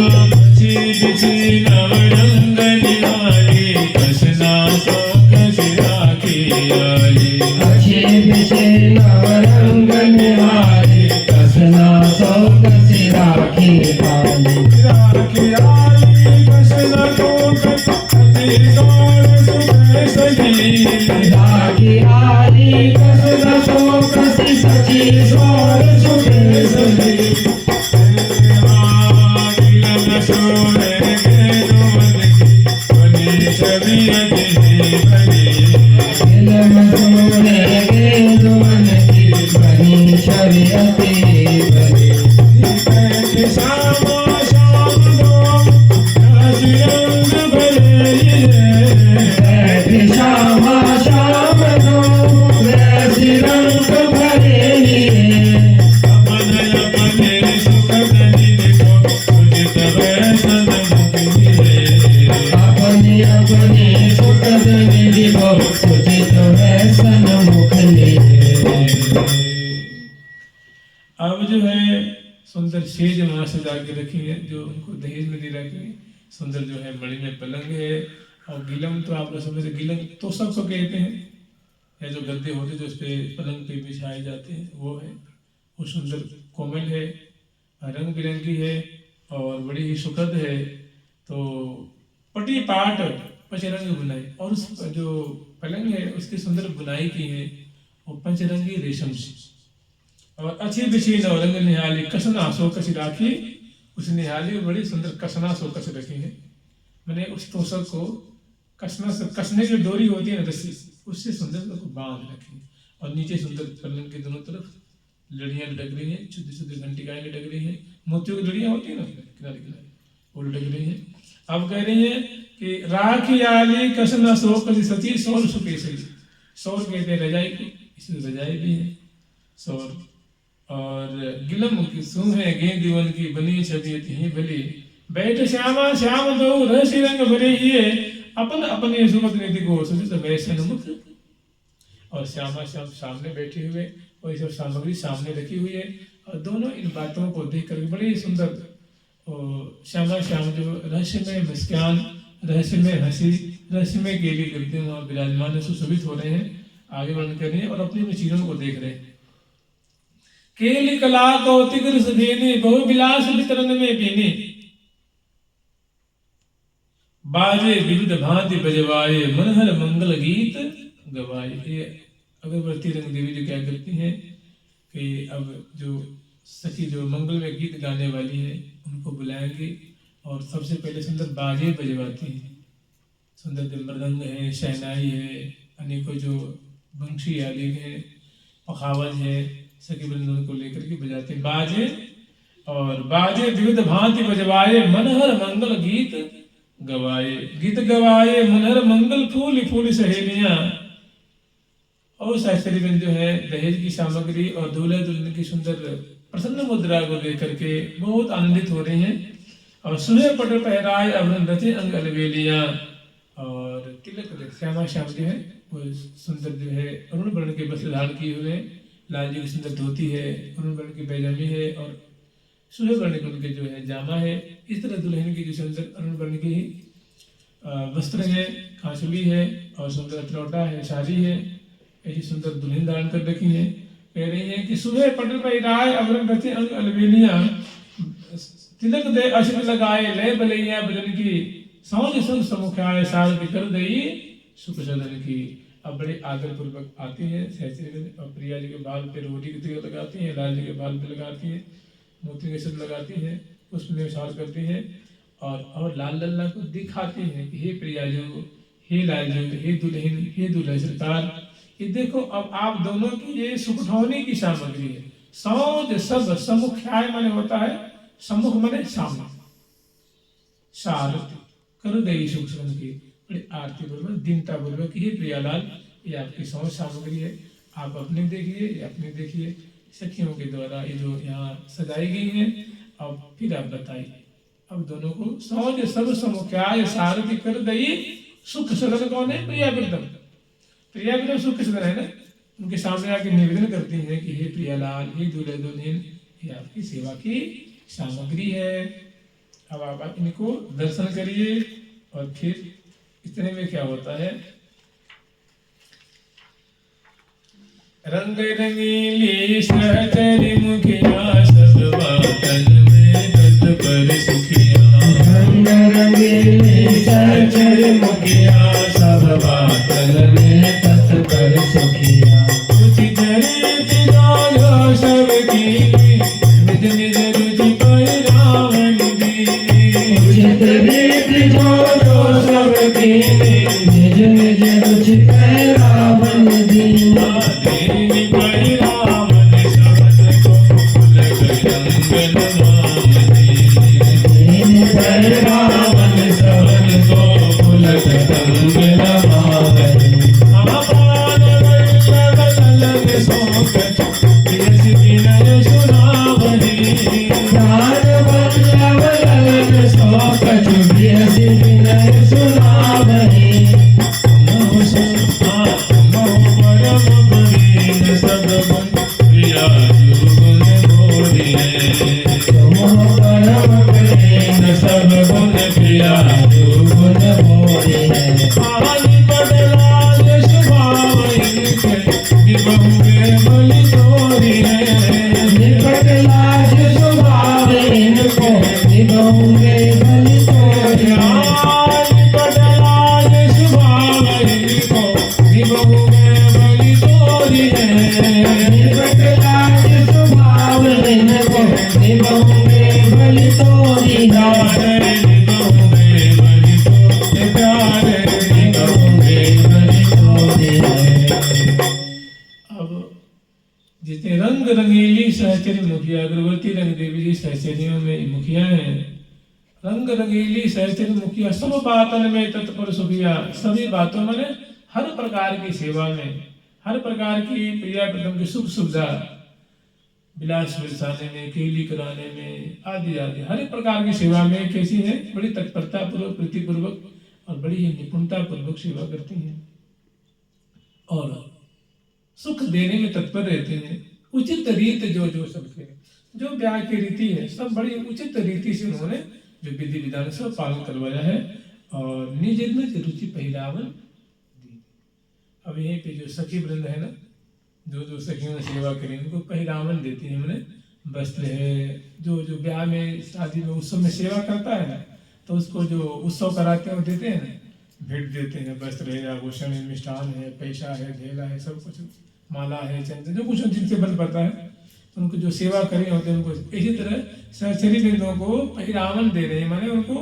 बिछी नवरंग निराली, कसना सो कसिरा की आली। अच्छी बिछे नवरंग निराली, कसना सो कसिरा की आली। की आली कसना सो कसिरा सुबह सजी। रागी आली कसना सो कसी सची सोर सुबह सजी। अब जो है सुंदर सेज वहां सजा के रखी है, जो उनको दहेज में दे रखी है। सुंदर जो है मणि में पलंग है। और गिलम तो आप लोग समझ, गिलम तो सबको कहते हैं, या जो गद्दे होते जो उस पर पलंग पे बिछाए जाते हैं वो है। वो सुंदर कोमल है, रंग बिरंगी है और बड़ी ही सुखद है। तो पटी पाट पंचरंग बुनाई, और उस जो पलंग है उसकी सुंदर बुनाई की है वो पंचरंगी रेशम से। और अच्छी बिछी नवरंग निहाली, कसना सो कसी राखी। उस निहाली में बड़ी सुंदर कसना सो कस रखी है, मैंने उस तोषक को कसना से, कसने की डोरी होती है ना रस्सी, उससे सुंदर को बांध रखी। और नीचे सुंदर पलंग के दोनों तरफ लड़ियां लटक रही हैं, छोटी छोटी घंटिकाएं लटक रही हैं, मोतियों की लड़ियां होती है ना किनारे किनारे, वो लटक रही हैं। अब कह रही है कि राखी आली कसना सो कसी सची सौर सुकेसरी। सौर कहते हैं रजाई को, इसलिए रजाई भी है सौर। और गिलम की सूह है गेंद दीवन की बनी छवि ही भली। बैठ श्यामा श्याम दो रहसी रंग भरे ये, अपन अपने सुमत निधि को सचित वैसन मुख। और श्यामा श्याम सामने बैठे हुए और ये सब सामग्री सामने रखी हुई है। और दोनों इन बातों को देख करके बड़ी सुंदर श्यामा श्याम जो रहस्यमय मुस्कान, रहस्यमय हंसी, रहस्यमय केली करते हैं वहाँ विराजमान सुशोभित हो रहे हैं, आगे वर्णन कर रहे हैं और अपनी अपनी चीजों को देख रहे हैं। केली कला कौतिक रस भेने बहु विलास वितरण में बीने, बाजे विविध भांति बजवाए मनहर मंगल गीत गवाए। ये अगरबत्ती रंग देवी जो क्या करती हैं कि अब जो सखी जो मंगल में गीत गाने वाली है उनको बुलाएंगे और सबसे पहले सुंदर बाजे बजवाती हैं। सुंदर जो मृदंग है, शहनाई है, अनेकों जो बंशी आदि है, पखावज है, सखी वृंदों को लेकर के बजाते बाजे। और बाजे विविध भांति बजवाए मनहर मंगल गीत गवाए, गीत गवाए मनहर मंगल फूल फूल सहेलियां। और शास्त्रीगण जो है दहेज की सामग्री और दूल्हा दुल्हन की सुंदर प्रसन्न मुद्रा को लेकर के बहुत आनंदित हो रही हैं। और सुबह पट पहराए अवरण रचे अंग अलवेलियां। और तिलक श्यामा श्याम जो है वो सुंदर जो है अरुण वर्ण के वस्त्र धारण किए हुए, लाल जी की सुंदर धोती है, अरुण वर्ण की पैजामी है और सुबह वर्ण के उनके जो है जामा है। इस तरह दुल्हन की जो सुंदर अरुण वर्ण की वस्त्र है, कांसुली है और सुंदर अतलौटा है, साड़ी है, ऐसी सुंदर दुल्हन धारण कर रखी है। कह रही है कि सुबह पट पहराए अवरण रचे अंग अलवेलियां, तिलक दे अश्र लगाए लय बलैया बदन की, सौज संग समुखाए सारथी कर दई सुख सदन की। अब बड़े आदर पूर्वक आती हैं सहस्त्री और प्रिया जी के बाल पे रोटी की तिलक लगाती हैं, लाल जी के बाल पे लगाती हैं, मोती के सिर लगाती हैं, उसमें विचार करती हैं और लाल लल्ला को दिखाती हैं कि हे प्रिया जो, हे लाल जो, हे दुल्हन, हे दुल्हा सरकार, ये देखो अब आप दोनों की ये सुख उठाने की सामग्री है। सौज सब समुख्याय माने होता है सम्मुख माने सामने, सारथी कर दई सुख सदन की, बड़ी आरती पूर्वक दीनता पूर्वक हे प्रियालाल ये आपकी सौज सामग्री है, आप अपने देखिए, ये अपने देखिए। सखियों के द्वारा ये जो यहाँ सजाई गई है, अब फिर आप बताइए। अब दोनों को सौज सब समुख्याय सारथी कर दई सुख सदन कौन है? प्रियावृतम। प्रियावृतम सुख सदन है ना, उनके सामने आके निवेदन करती हैं कि हे प्रियालाल, हे दूल्हे दुल्हन, ये आपकी सेवा की सामग्री है। अब आप इनको दर्शन करिए। और फिर इतने में क्या होता है, रंग रंगीली सहचरी मुखिया सब बातन में तत्पर सुखिया, रंग रंगीली सहचरी मुखिया सब बातन में तत्पर सुखिया। रुचि चरित जानो सबकी निज निज रुचि पैरावन दी, उचित रीति जानो सबकी निज निज रुचि पैरावन दीना। देवी पैरावन शब्द को फूल रंग नमामि, दीन पैरावन शब्द को फूल रंग नमामि। आपान वल्लभ ललग सोकच यस विनय सुनावहि, प्राण वल्लभ ललग सोकच बियस विनय सुनावहि। मोह परम बरीन सब गुण प्रिया जुगुन बोलिए, मोह परम प्रेम सब गुण प्रिया जुगुन बोलिए। आदि बदलाल स्वभाव इनके निबहुए बलि तोरिए, निकट लाज स्वभाव इनको निभाऊंगे बलि तोरिया। आदि बदलाल स्वभाव इनको निबहुए बलि तोरिए, निकट लाज स्वभाव इनको निभाऊंगे बलि तोरिया। प्यारे निबहुए बलि तोरिए, प्यारे निभाऊंगे बलि तोरिया। अब जितने रंग रंगीली सहचरी मुखिया, अग्रवर्ती रंग देवी जी सहचरियों में मुखिया हैं। रंग रंगीली सहचरी मुखिया सब बातन में तत्पर सुखिया, सभी बातों में हर प्रकार की सेवा में, हर प्रकार की प्रिया प्रथम की सुख सुविधा, विलास बरसाने में, केली कराने में, आदि आदि हर एक प्रकार की सेवा में कैसी है, बड़ी तत्परता पूर्वक, प्रीतिपूर्वक और बड़ी ही निपुणता पूर्वक सेवा करती हैं। और सुख देने में तत्पर रहते हैं। उचित रीत जो सबके, जो ब्याह की रीति है सब बड़ी उचित रीति से उन्होंने जो विधि विधान से पालन करवाया है। और निज में रुचि पहिरावन दी। अब यहीं पे जो सखी वृंद है ना, जो सखियों ने सेवा करी उनको पहिरावन देती है। हमने वस्त्र है, जो ब्याह में शादी में उत्सव में सेवा करता है ना, तो उसको जो उत्सव कराते हैं वो देते हैं ना, भेंट देते हैं। वस्त्र है, आभूषण है, मिष्ठान है, पैसा है, ढेला है, सब कुछ, माला है, चंदन, जो कुछ जिनसे बल पड़ता है तो उनको जो सेवा करे होते हैं उनको इसी तरह सहचरी वृंदों को पहिरावन दे रहे हैं। माने उनको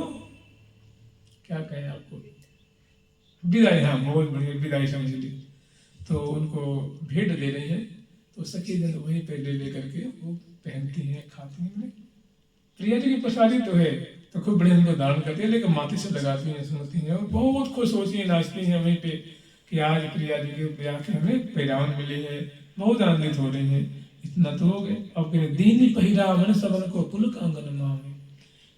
क्या कहें आपको, विदाई, हाँ बहुत बढ़िया विदाई समझ ली। तो उनको भेंट दे रही है। तो सखी जन वहीं पे ले करके वो पहनती हैं, खाती हैं। प्रिया जी की प्रसादी तो है तो खूब बड़े उनको धारण करती है, लेकिन माथे से लगाती हैं, सुनती हैं और बहुत खुश होती हैं, नाचती हैं वहीं पे कि आज प्रिया जी के ब्याह के हमें पहिरावन मिले हैं। बहुत आनंदित हो रही हैं। इतना तो हो गए। अब दीन पहिरावन सबन को पुलक आंगन मावे।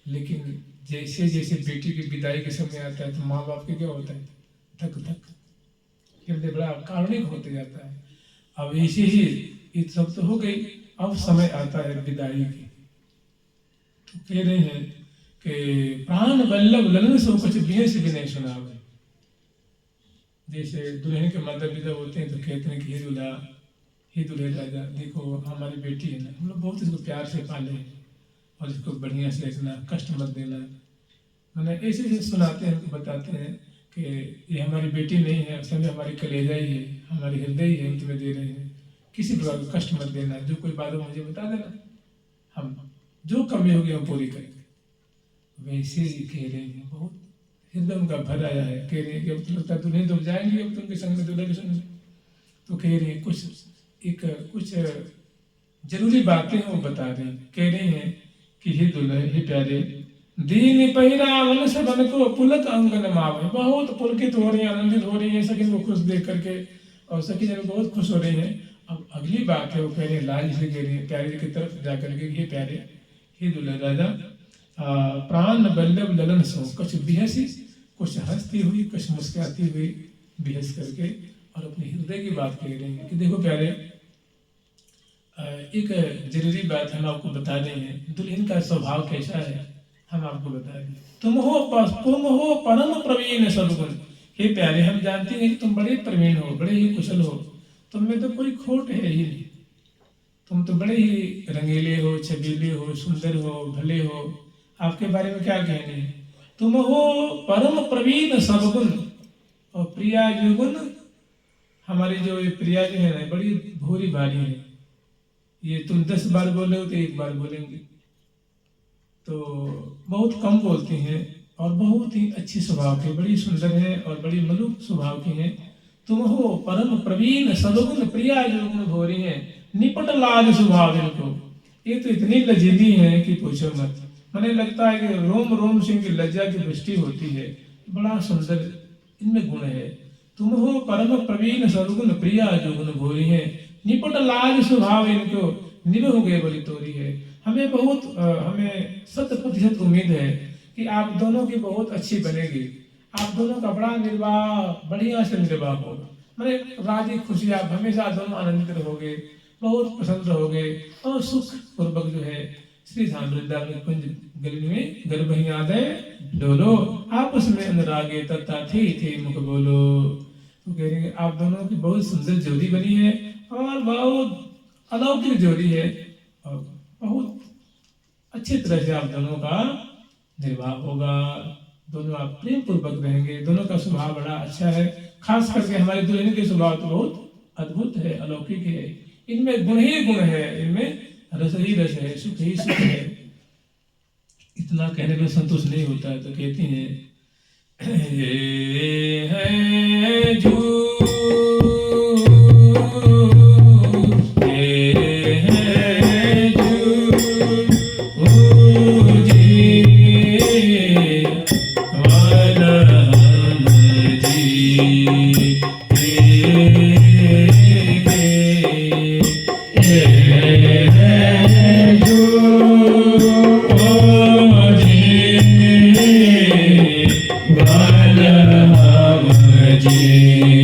लेकिन जैसे जैसे बेटी की विदाई के समय आता है तो माँ बाप के क्या होता है, धक धक हृदय बड़ा कारुणिक होते जाता है। अब ऐसे ही ये सब तो हो गई। अब समय आता है विदाई की। तो कह रहे हैं कि प्राण वल्लभ ललन सो कुछ बिये से भी नहीं सुना। जैसे दुल्हन के माता पिता होते हैं तो कहते हैं कि हे दुल्हे राजा, देखो हमारी बेटी है ना, हम लोग बहुत इसको प्यार से पाले और इसको बढ़िया से रखना, कष्ट मत देना। मैंने ऐसे ऐसे सुनाते हैं, हमको बताते हैं कि ये हमारी बेटी नहीं है, असल में हमारी कलेजा ही है, हमारी हृदय ही है, हम तुम्हें दे रहे हैं, किसी प्रकार का कष्ट मत देना। जो कोई बात हो मुझे बता देना, हम जो कमी होगी हम पूरी करेंगे। वैसे ही कह रहे हैं, बहुत हृदय उनका भर आया है। कह रहे हैं कि अब तो लगता है दुल्हन तो जाएंगे अब तुमके संग में, दूल्हे के संग में। तो कह रहे हैं कुछ जरूरी बातें वो बता रहे हैं। कह रहे हैं कि हे दुल्हे, हे प्यारे, दीन पहिरावन सबन को पुलक अंगन मावे। बहुत पुलकित हो रही है, आनंदित हो रही है सखी को खुश देख करके, और सखी जन बहुत खुश हो रही है। अब अगली बात है वो कह रहे हैं, लाज से कह रही है प्यारे की तरफ जा करके, हे प्यारे, हे दुल्हे राजा, प्राण वल्लभ ललन सो कुछ बिहसी, कुछ हंसती हुई, कुछ मुस्कुराती हुई बिहस करके और अपने हृदय की बात कह रही है कि देखो प्यारे, एक जरूरी बात हम आपको बता रहे हैं। दुल्हन का स्वभाव कैसा है हम आपको बता दें। तुम हो परम प्रवीण सद्गुण। हे प्यारे, हम जानते हैं कि तुम बड़े प्रवीण हो, बड़े ही कुशल हो, तुम में तो कोई खोट है ही नहीं। तुम तो बड़े ही रंगीले हो, छबीले हो, सुंदर हो, भले हो। आपके बारे में क्या कहने हैं। तुम हो परम प्रवीण सद्गुण और प्रिया जो गुण। हमारी जो ये प्रिया जो है ना, बड़ी भोरी भारी है। ये तुम 10 बार बोले हो तो 1 बार बोलेंगे, तो बहुत कम बोलती हैं और बहुत ही अच्छी स्वभाव की, बड़ी सुंदर है और बड़ी मलुक स्वभाव की हैं। तुम हो परम प्रवीण सद्गुण प्रिया जो गुण भोरी है, निपट लाज स्वभाव इनको। ये तो इतनी लजीली है कि पूछो मत। मैंने लगता है कि रोम रोम सिंह की लज्जा की वृष्टि होती है। बड़ा सुंदर इनमें गुण है। तुम हो परम प्रवीण सद्गुण प्रिया जो गुण भोरी है, निपट लाज स्वभाव इनको, निभ गए बलि तोरी है। हमें 100% उम्मीद है कि आप दोनों की बहुत अच्छी बनेगी। आप दोनों का बड़ा निर्वाह बढ़िया से निर्वाह होगा। मैंने राजी खुशी, आप हमेशा दोनों आनंदित रहोगे, बहुत पसंद रहोगे और सुख पूर्वक जो है श्री धाम वृंदावन कुंज गली में गर्भ आदय डोलो, आपस में अनुरागे तथा थे मुख बोलो। तो कह रहे हैं आप दोनों की बहुत सुंदर जोड़ी बनी है और बहुत अलौकिक जोड़ी है और बहुत अच्छी तरह से आप दोनों का निर्वाह होगा। दोनों आप प्रेम पूर्वक रहेंगे। दोनों का स्वभाव बड़ा अच्छा है। खास करके हमारे दुल्हन के स्वभाव तो बहुत अद्भुत है, अलौकिक है। इनमें गुण ही गुण है, इनमें रस ही रस है, सुख ही सुख है। इतना कहने में संतोष नहीं होता है तो कहती हैं ये है जो जी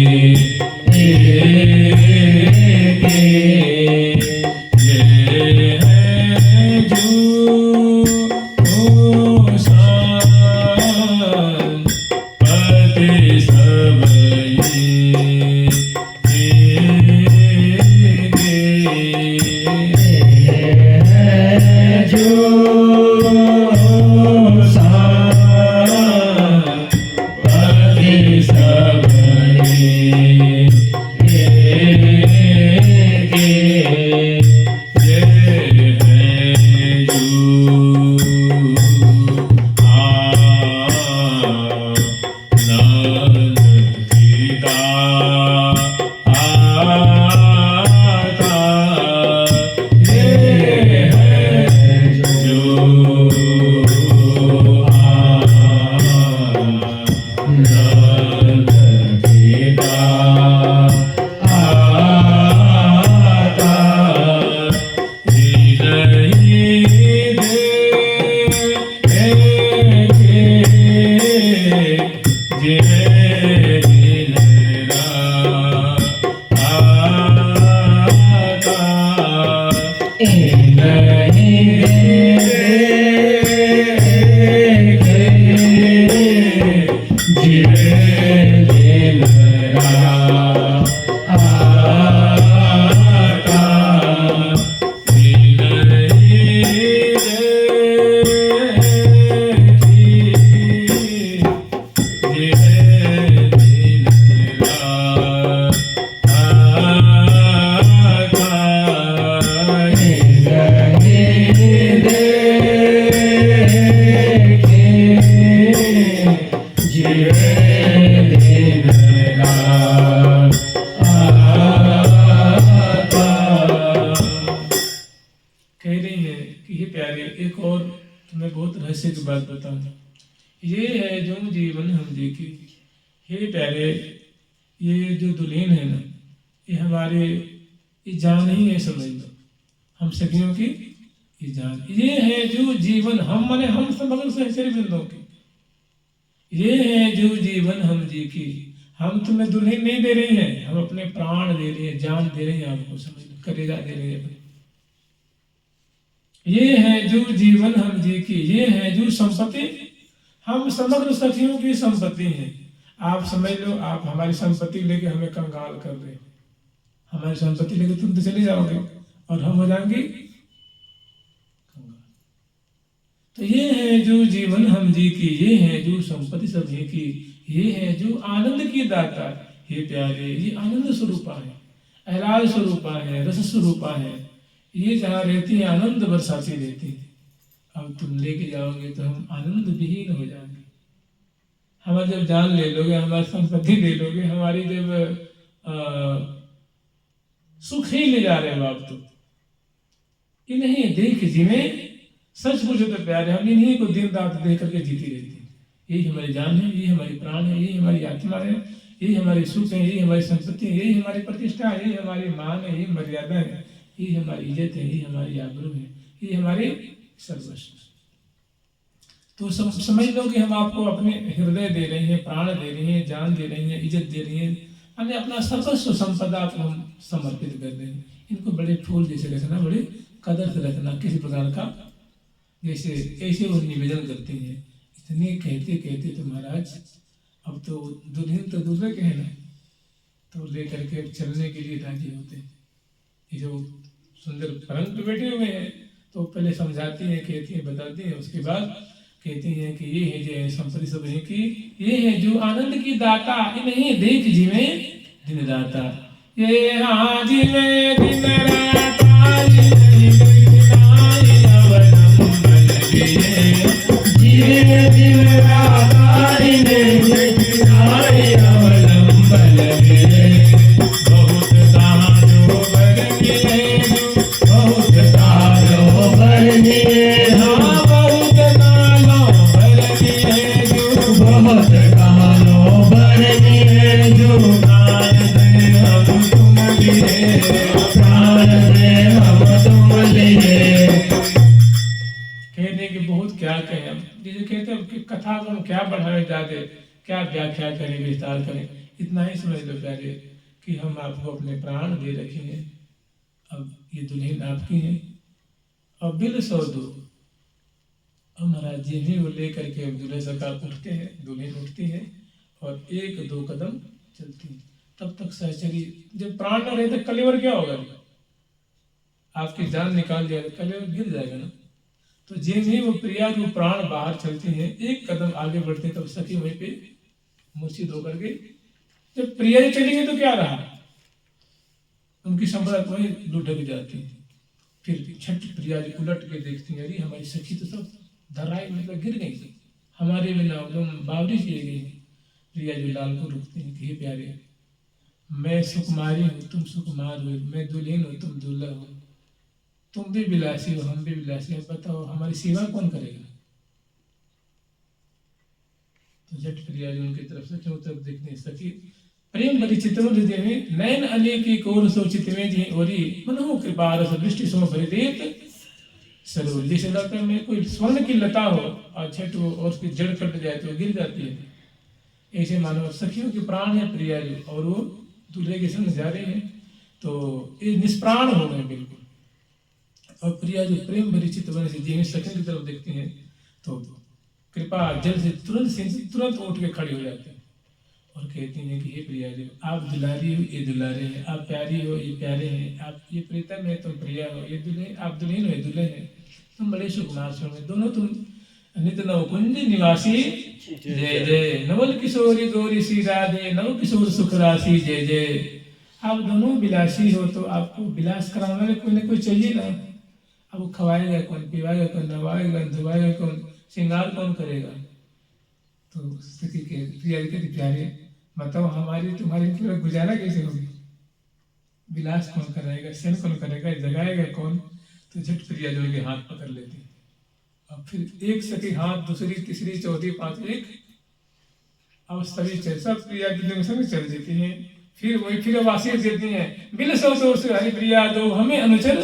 नंद पिता आता कह रही है कि हे प्यारे, एक और तुम्हें बहुत रहस्य की बात बताऊं। ये है जो जीवन हम जी की। हे प्यारे, ये जो दुल्हन है ना, ये हमारे ये जान ही है, समझ लो, हम सखियों की ये जान। ये है जो जीवन हम, माने हम समग्र सहचर्य वृंदों की। ये है जो जीवन हम जी की। हम तुम्हें दुल्हन नहीं दे रही हैं, हम अपने प्राण दे रही हैं, जान दे रही हैं आपको, समझ लो, कलेजा दे रही है अपने। ये है जो जीवन हम जी की। ये है जो संपत्ति, हम समग्र सखियों की संपत्ति हैं। आप समझ लो, आप हमारी संपत्ति लेके हमें कंगाल कर रहे हो। हमारी संपत्ति लेके तुम तो चले जाओगे और हम हो जाएंगे कंगाल। तो ये है जो जीवन हम जी की। ये है जो संपत्ति सभी की। ये है जो आनंद की दाता। हे प्यारे, ये आनंद स्वरूपा है, आह्लाद स्वरूपा है, रस स्वरूपा है। ये जहाँ रहती है आनंद बरसाती रहती है। अब तुम लेके जाओगे तो हम आनंद विहीन हो जाएंगे। हमारी जब जान ले लोगे, हमारी संपत्ति ले लोगे, हमारी जब सुख ही ले जा रहे हो आप, तो इन्हीं देख जिन्हें सच पूछो तो प्यारे, हम इन्हीं को दिन रात देख करके जीती रहती है। यही हमारी जान है, यही हमारी प्राण है, यही हमारी आत्मा है, यही हमारे सुख है, यही हमारी संपत्ति है, यही हमारी प्रतिष्ठा है, यही हमारी मान है, यही मर्यादा है, यही हमारी इज्जत है, यही हमारी आबरू है, यही हमारे सर्वस्व। तो समझ लो कि हम आपको अपने हृदय दे रही हैं, प्राण दे रही हैं, जान दे रही हैं, इज्जत दे रही हैं, हमें अपना सर्वस्व संपदा को हम समर्पित कर रहे हैं। इनको बड़े फूल जैसे रखना, बड़े कदर से रखना, किसी प्रकार का जैसे ऐसे वो निवेदन करती हैं। इतने कहते कहते तो महाराज अब तो दुल्हन तो दूसरे के है ना, तो लेकर के चलने के लिए राजी होते हैं। ये जो सुंदर परंत पे बैठे हुए हैं तो पहले समझाती हैं, कहती हैं, बताती हैं, उसके बाद कहती हैं कि ये है जो संपत्ति सब है की, ये है जो आनंद की दाता, इन्हें देख जीवे दिन दाता। ये हाँ जीवे दिन राता, जीवे दिन राता, इन्हें अवलंबन रे। बहुत दानो बरनिए, बहुत दानो बरनिए, हाँ बहुत दानो बरनिए, बहुत कालो बरनिए, जो प्राण दे हम तुम लिए, प्राण दे हम तुम लिए। कहने की बहुत क्या कहें हम, जैसे कहते हैं कि कथा को हम क्या बढ़ावे जाते, क्या व्याख्या करें, विस्तार करें। इतना ही समझ लो प्यारे कि हम आपको अपने प्राण दे रखे हैं। अब ये दुल्हन आपकी है और बिल सौ दो। अब महाराज जी ही वो लेकर के दूल्हे सरकार उठते हैं, दुल्हन उठती है और एक दो कदम चलती है। तब तक सहचरी, जब प्राण न रहे तो कलेवर क्या होगा, आपकी जान निकाल दिया तो कलेवर गिर जाएगा ना। तो जिन ही वो प्रिया जो प्राण बाहर चलती हैं, एक कदम आगे बढ़ते तब सखी वहीं पे मूर्छित होकर के, जब प्रिया जी चली गई तो क्या रहा, उनकी संपदा वहीं लुढ़क जाती है। फिर छठ प्रिया जी उलट के देखती हैं, अरे हमारी सखी तो सब धराई मतलब गिर गई थी, हमारे बिना एकदम बावरी चली गई। प्रिया जी लाल को रुकती हैं कि हे प्यारे, मैं सुकुमारी हूँ, तुम सुकुमार हो, मैं दुल्हन हूँ, तुम दुल्हा हो, तुम भी विलासी हो, हम भी विलासी हो, बताओ हमारी सेवा कौन करेगा। झट प्रिया जी उनकी तरफ से चौथी तरफ देखते हैं सखी प्रेम बड़ी चित्तवन हृदय में नयन अने की कोर सो चित में जी ओरी मनहु कृपा रस दृष्टि सो भरिदेत सरोज। जैसे लगता में कोई स्वर्ण की लता हो और छठ हो और उसकी जड़ कट जाए तो गिर जाती है, ऐसे मानो सखियों के प्राण है प्रिया जी और वो दूल्हे के संग जा रहे हैं तो ये निष्प्राण हो गए बिल्कुल। और प्रिया जो प्रेम भरी चित्तवन से जी सखियों की तरफ देखते हैं तो कृपा जल से तुरंत उठ के खड़े हो जाते हैं और कहती हैं कि हे प्रिया जी आप दुलारी हो ये दुलारे हैं, आप प्यारी हो ये प्यारे हैं, आप ये प्रीतम है तुम प्रिया हो ये दुल्हे, आप दुल्हन हो ये दुल्हे हैं, तुम बड़े सुकुमार हो दोनों तुम नित नवकुंज निवासी जय जय नवल किशोरी गौरी सी राधे नव किशोर सुख राशि जय जय। आप दोनों विलासी हो तो आपको विलास कराने वाले कोई ना कोई चाहिए ना। अब वो खवाएगा कौन, पिवाएगा कौन, नवाएगा धुवाएगा कौन, श्रृंगार कौन करेगा। तो सखी के प्रिया जी कहती प्यारे बताओ हमारी तुम्हारी पूरा गुजारा कैसे होगी, विलास कौन कराएगा, सेन कौन करेगा, जगाएगा कौन। तो झट प्रिया जी के हाथ पकड़ लेती और फिर एक सखी हाथ दूसरी तीसरी चौथी पांचवी एक अब सभी सब प्रिया जी संग चल देती हैं। फिर वही फिर आशीष देती हैं बिल सौ से हरि प्रिया दो हमें अनुचर,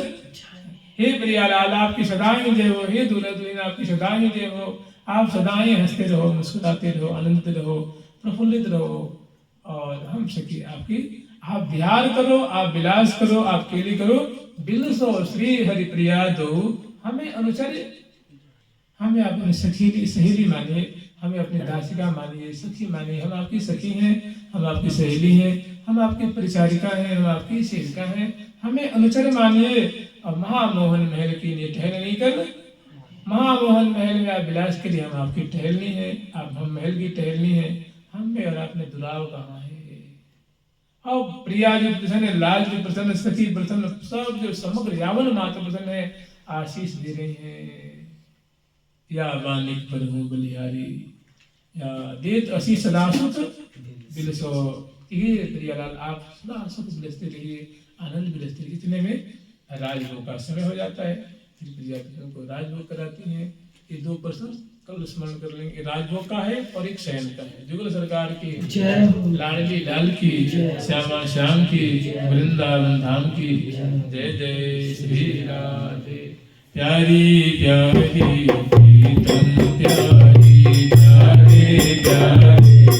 हे प्रिया लाल आपकी सदाएं जय हो, हे दूल्हा दुल्हन आपकी सदाएं जय हो, आप सदाएं हंसते रहो मुस्कुराते रहो आनंदित रहो प्रफुल्लित रहो और हम सखी आपकी आप विहार करो आप विलास करो आप केली करो बिल सो श्री हरि प्रिया दो हमें अनुचर। हमें अपनी सखी सहेली मानिए, हमें अपनी दासिका मानिए सखी मानिए, हम आपकी सखी हैं हम आपकी सहेली हैं हम आपकी परिचारिका हैं हम आपकी सेविका हैं, हमें अनुचर मानिए। और महामोहन महल की ये ठहर नहीं कर, महामोहन महल में आप विलास के लिए हम आपकी टहलनी है, आप हम महल की टहलनी है, हम में और आपने दुलाव कहाँ है। और प्रिया जी प्रसन्न लाल जी प्रसन्न सखी प्रसन्न सब जो समग्र यावन मात्र प्रसन्न है आशीष दे रही है। या बालिक पर हूँ बलिहारी या देत असी सदा सुख बिलसो, ये प्रियालाल आप सदा सुख बिलसते रहिए आनंद बिलसते रहिए। इतने में राजभोग का समय हो जाता है, फिर प्रिया को राजभोग कराती हैं। ये दो प्रश्न कल स्मरण कर लेंगे, राजभोग का है और एक शयन का है। जुगल सरकार की लाडली लाल की श्यामा श्याम की वृंदावन धाम की जय जय श्री राधे। प्यारी प्यारी प्रीतम प्यारी प्यारे प्यारे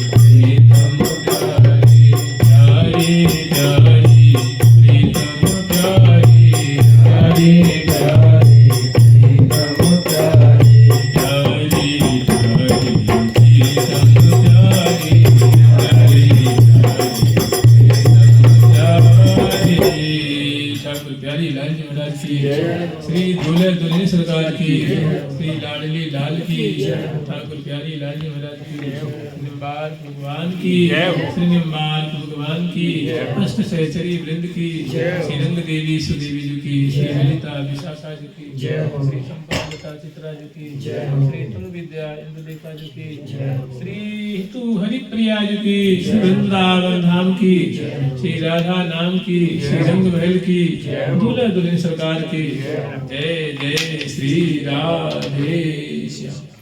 प्रीतम प्यारी प्यारी प्यारी प्रीतम प्यारी प्यारे प्यारे प्रीतम प्यारी प्यारी प्यारी प्रीतम प्यारी प्यारी प्यारी। ठाकुर प्यारी लाल जी महाराज की श्री दूल्हे दुल्हन सरकार की श्री लाडली लाल की ठाकुर प्यारी लाल जी महाराज की निम्बार भगवान की श्री निम्बार भगवान की अष्ट सहचरी वृंद की श्री रंग देवी सुदेवी जी की श्री ललिता विशाखा जी की श्री संपादता चित्रा जी की श्री तुंग विद्या इंद्रलेखा जी की श्री हितु हरिप्रिया जी की श्री वृंदावन धाम की श्री राधा नाम की श्री रंग महल की दूल्हा दुल्हन सरकार की जय जय श्री राधे श्याम।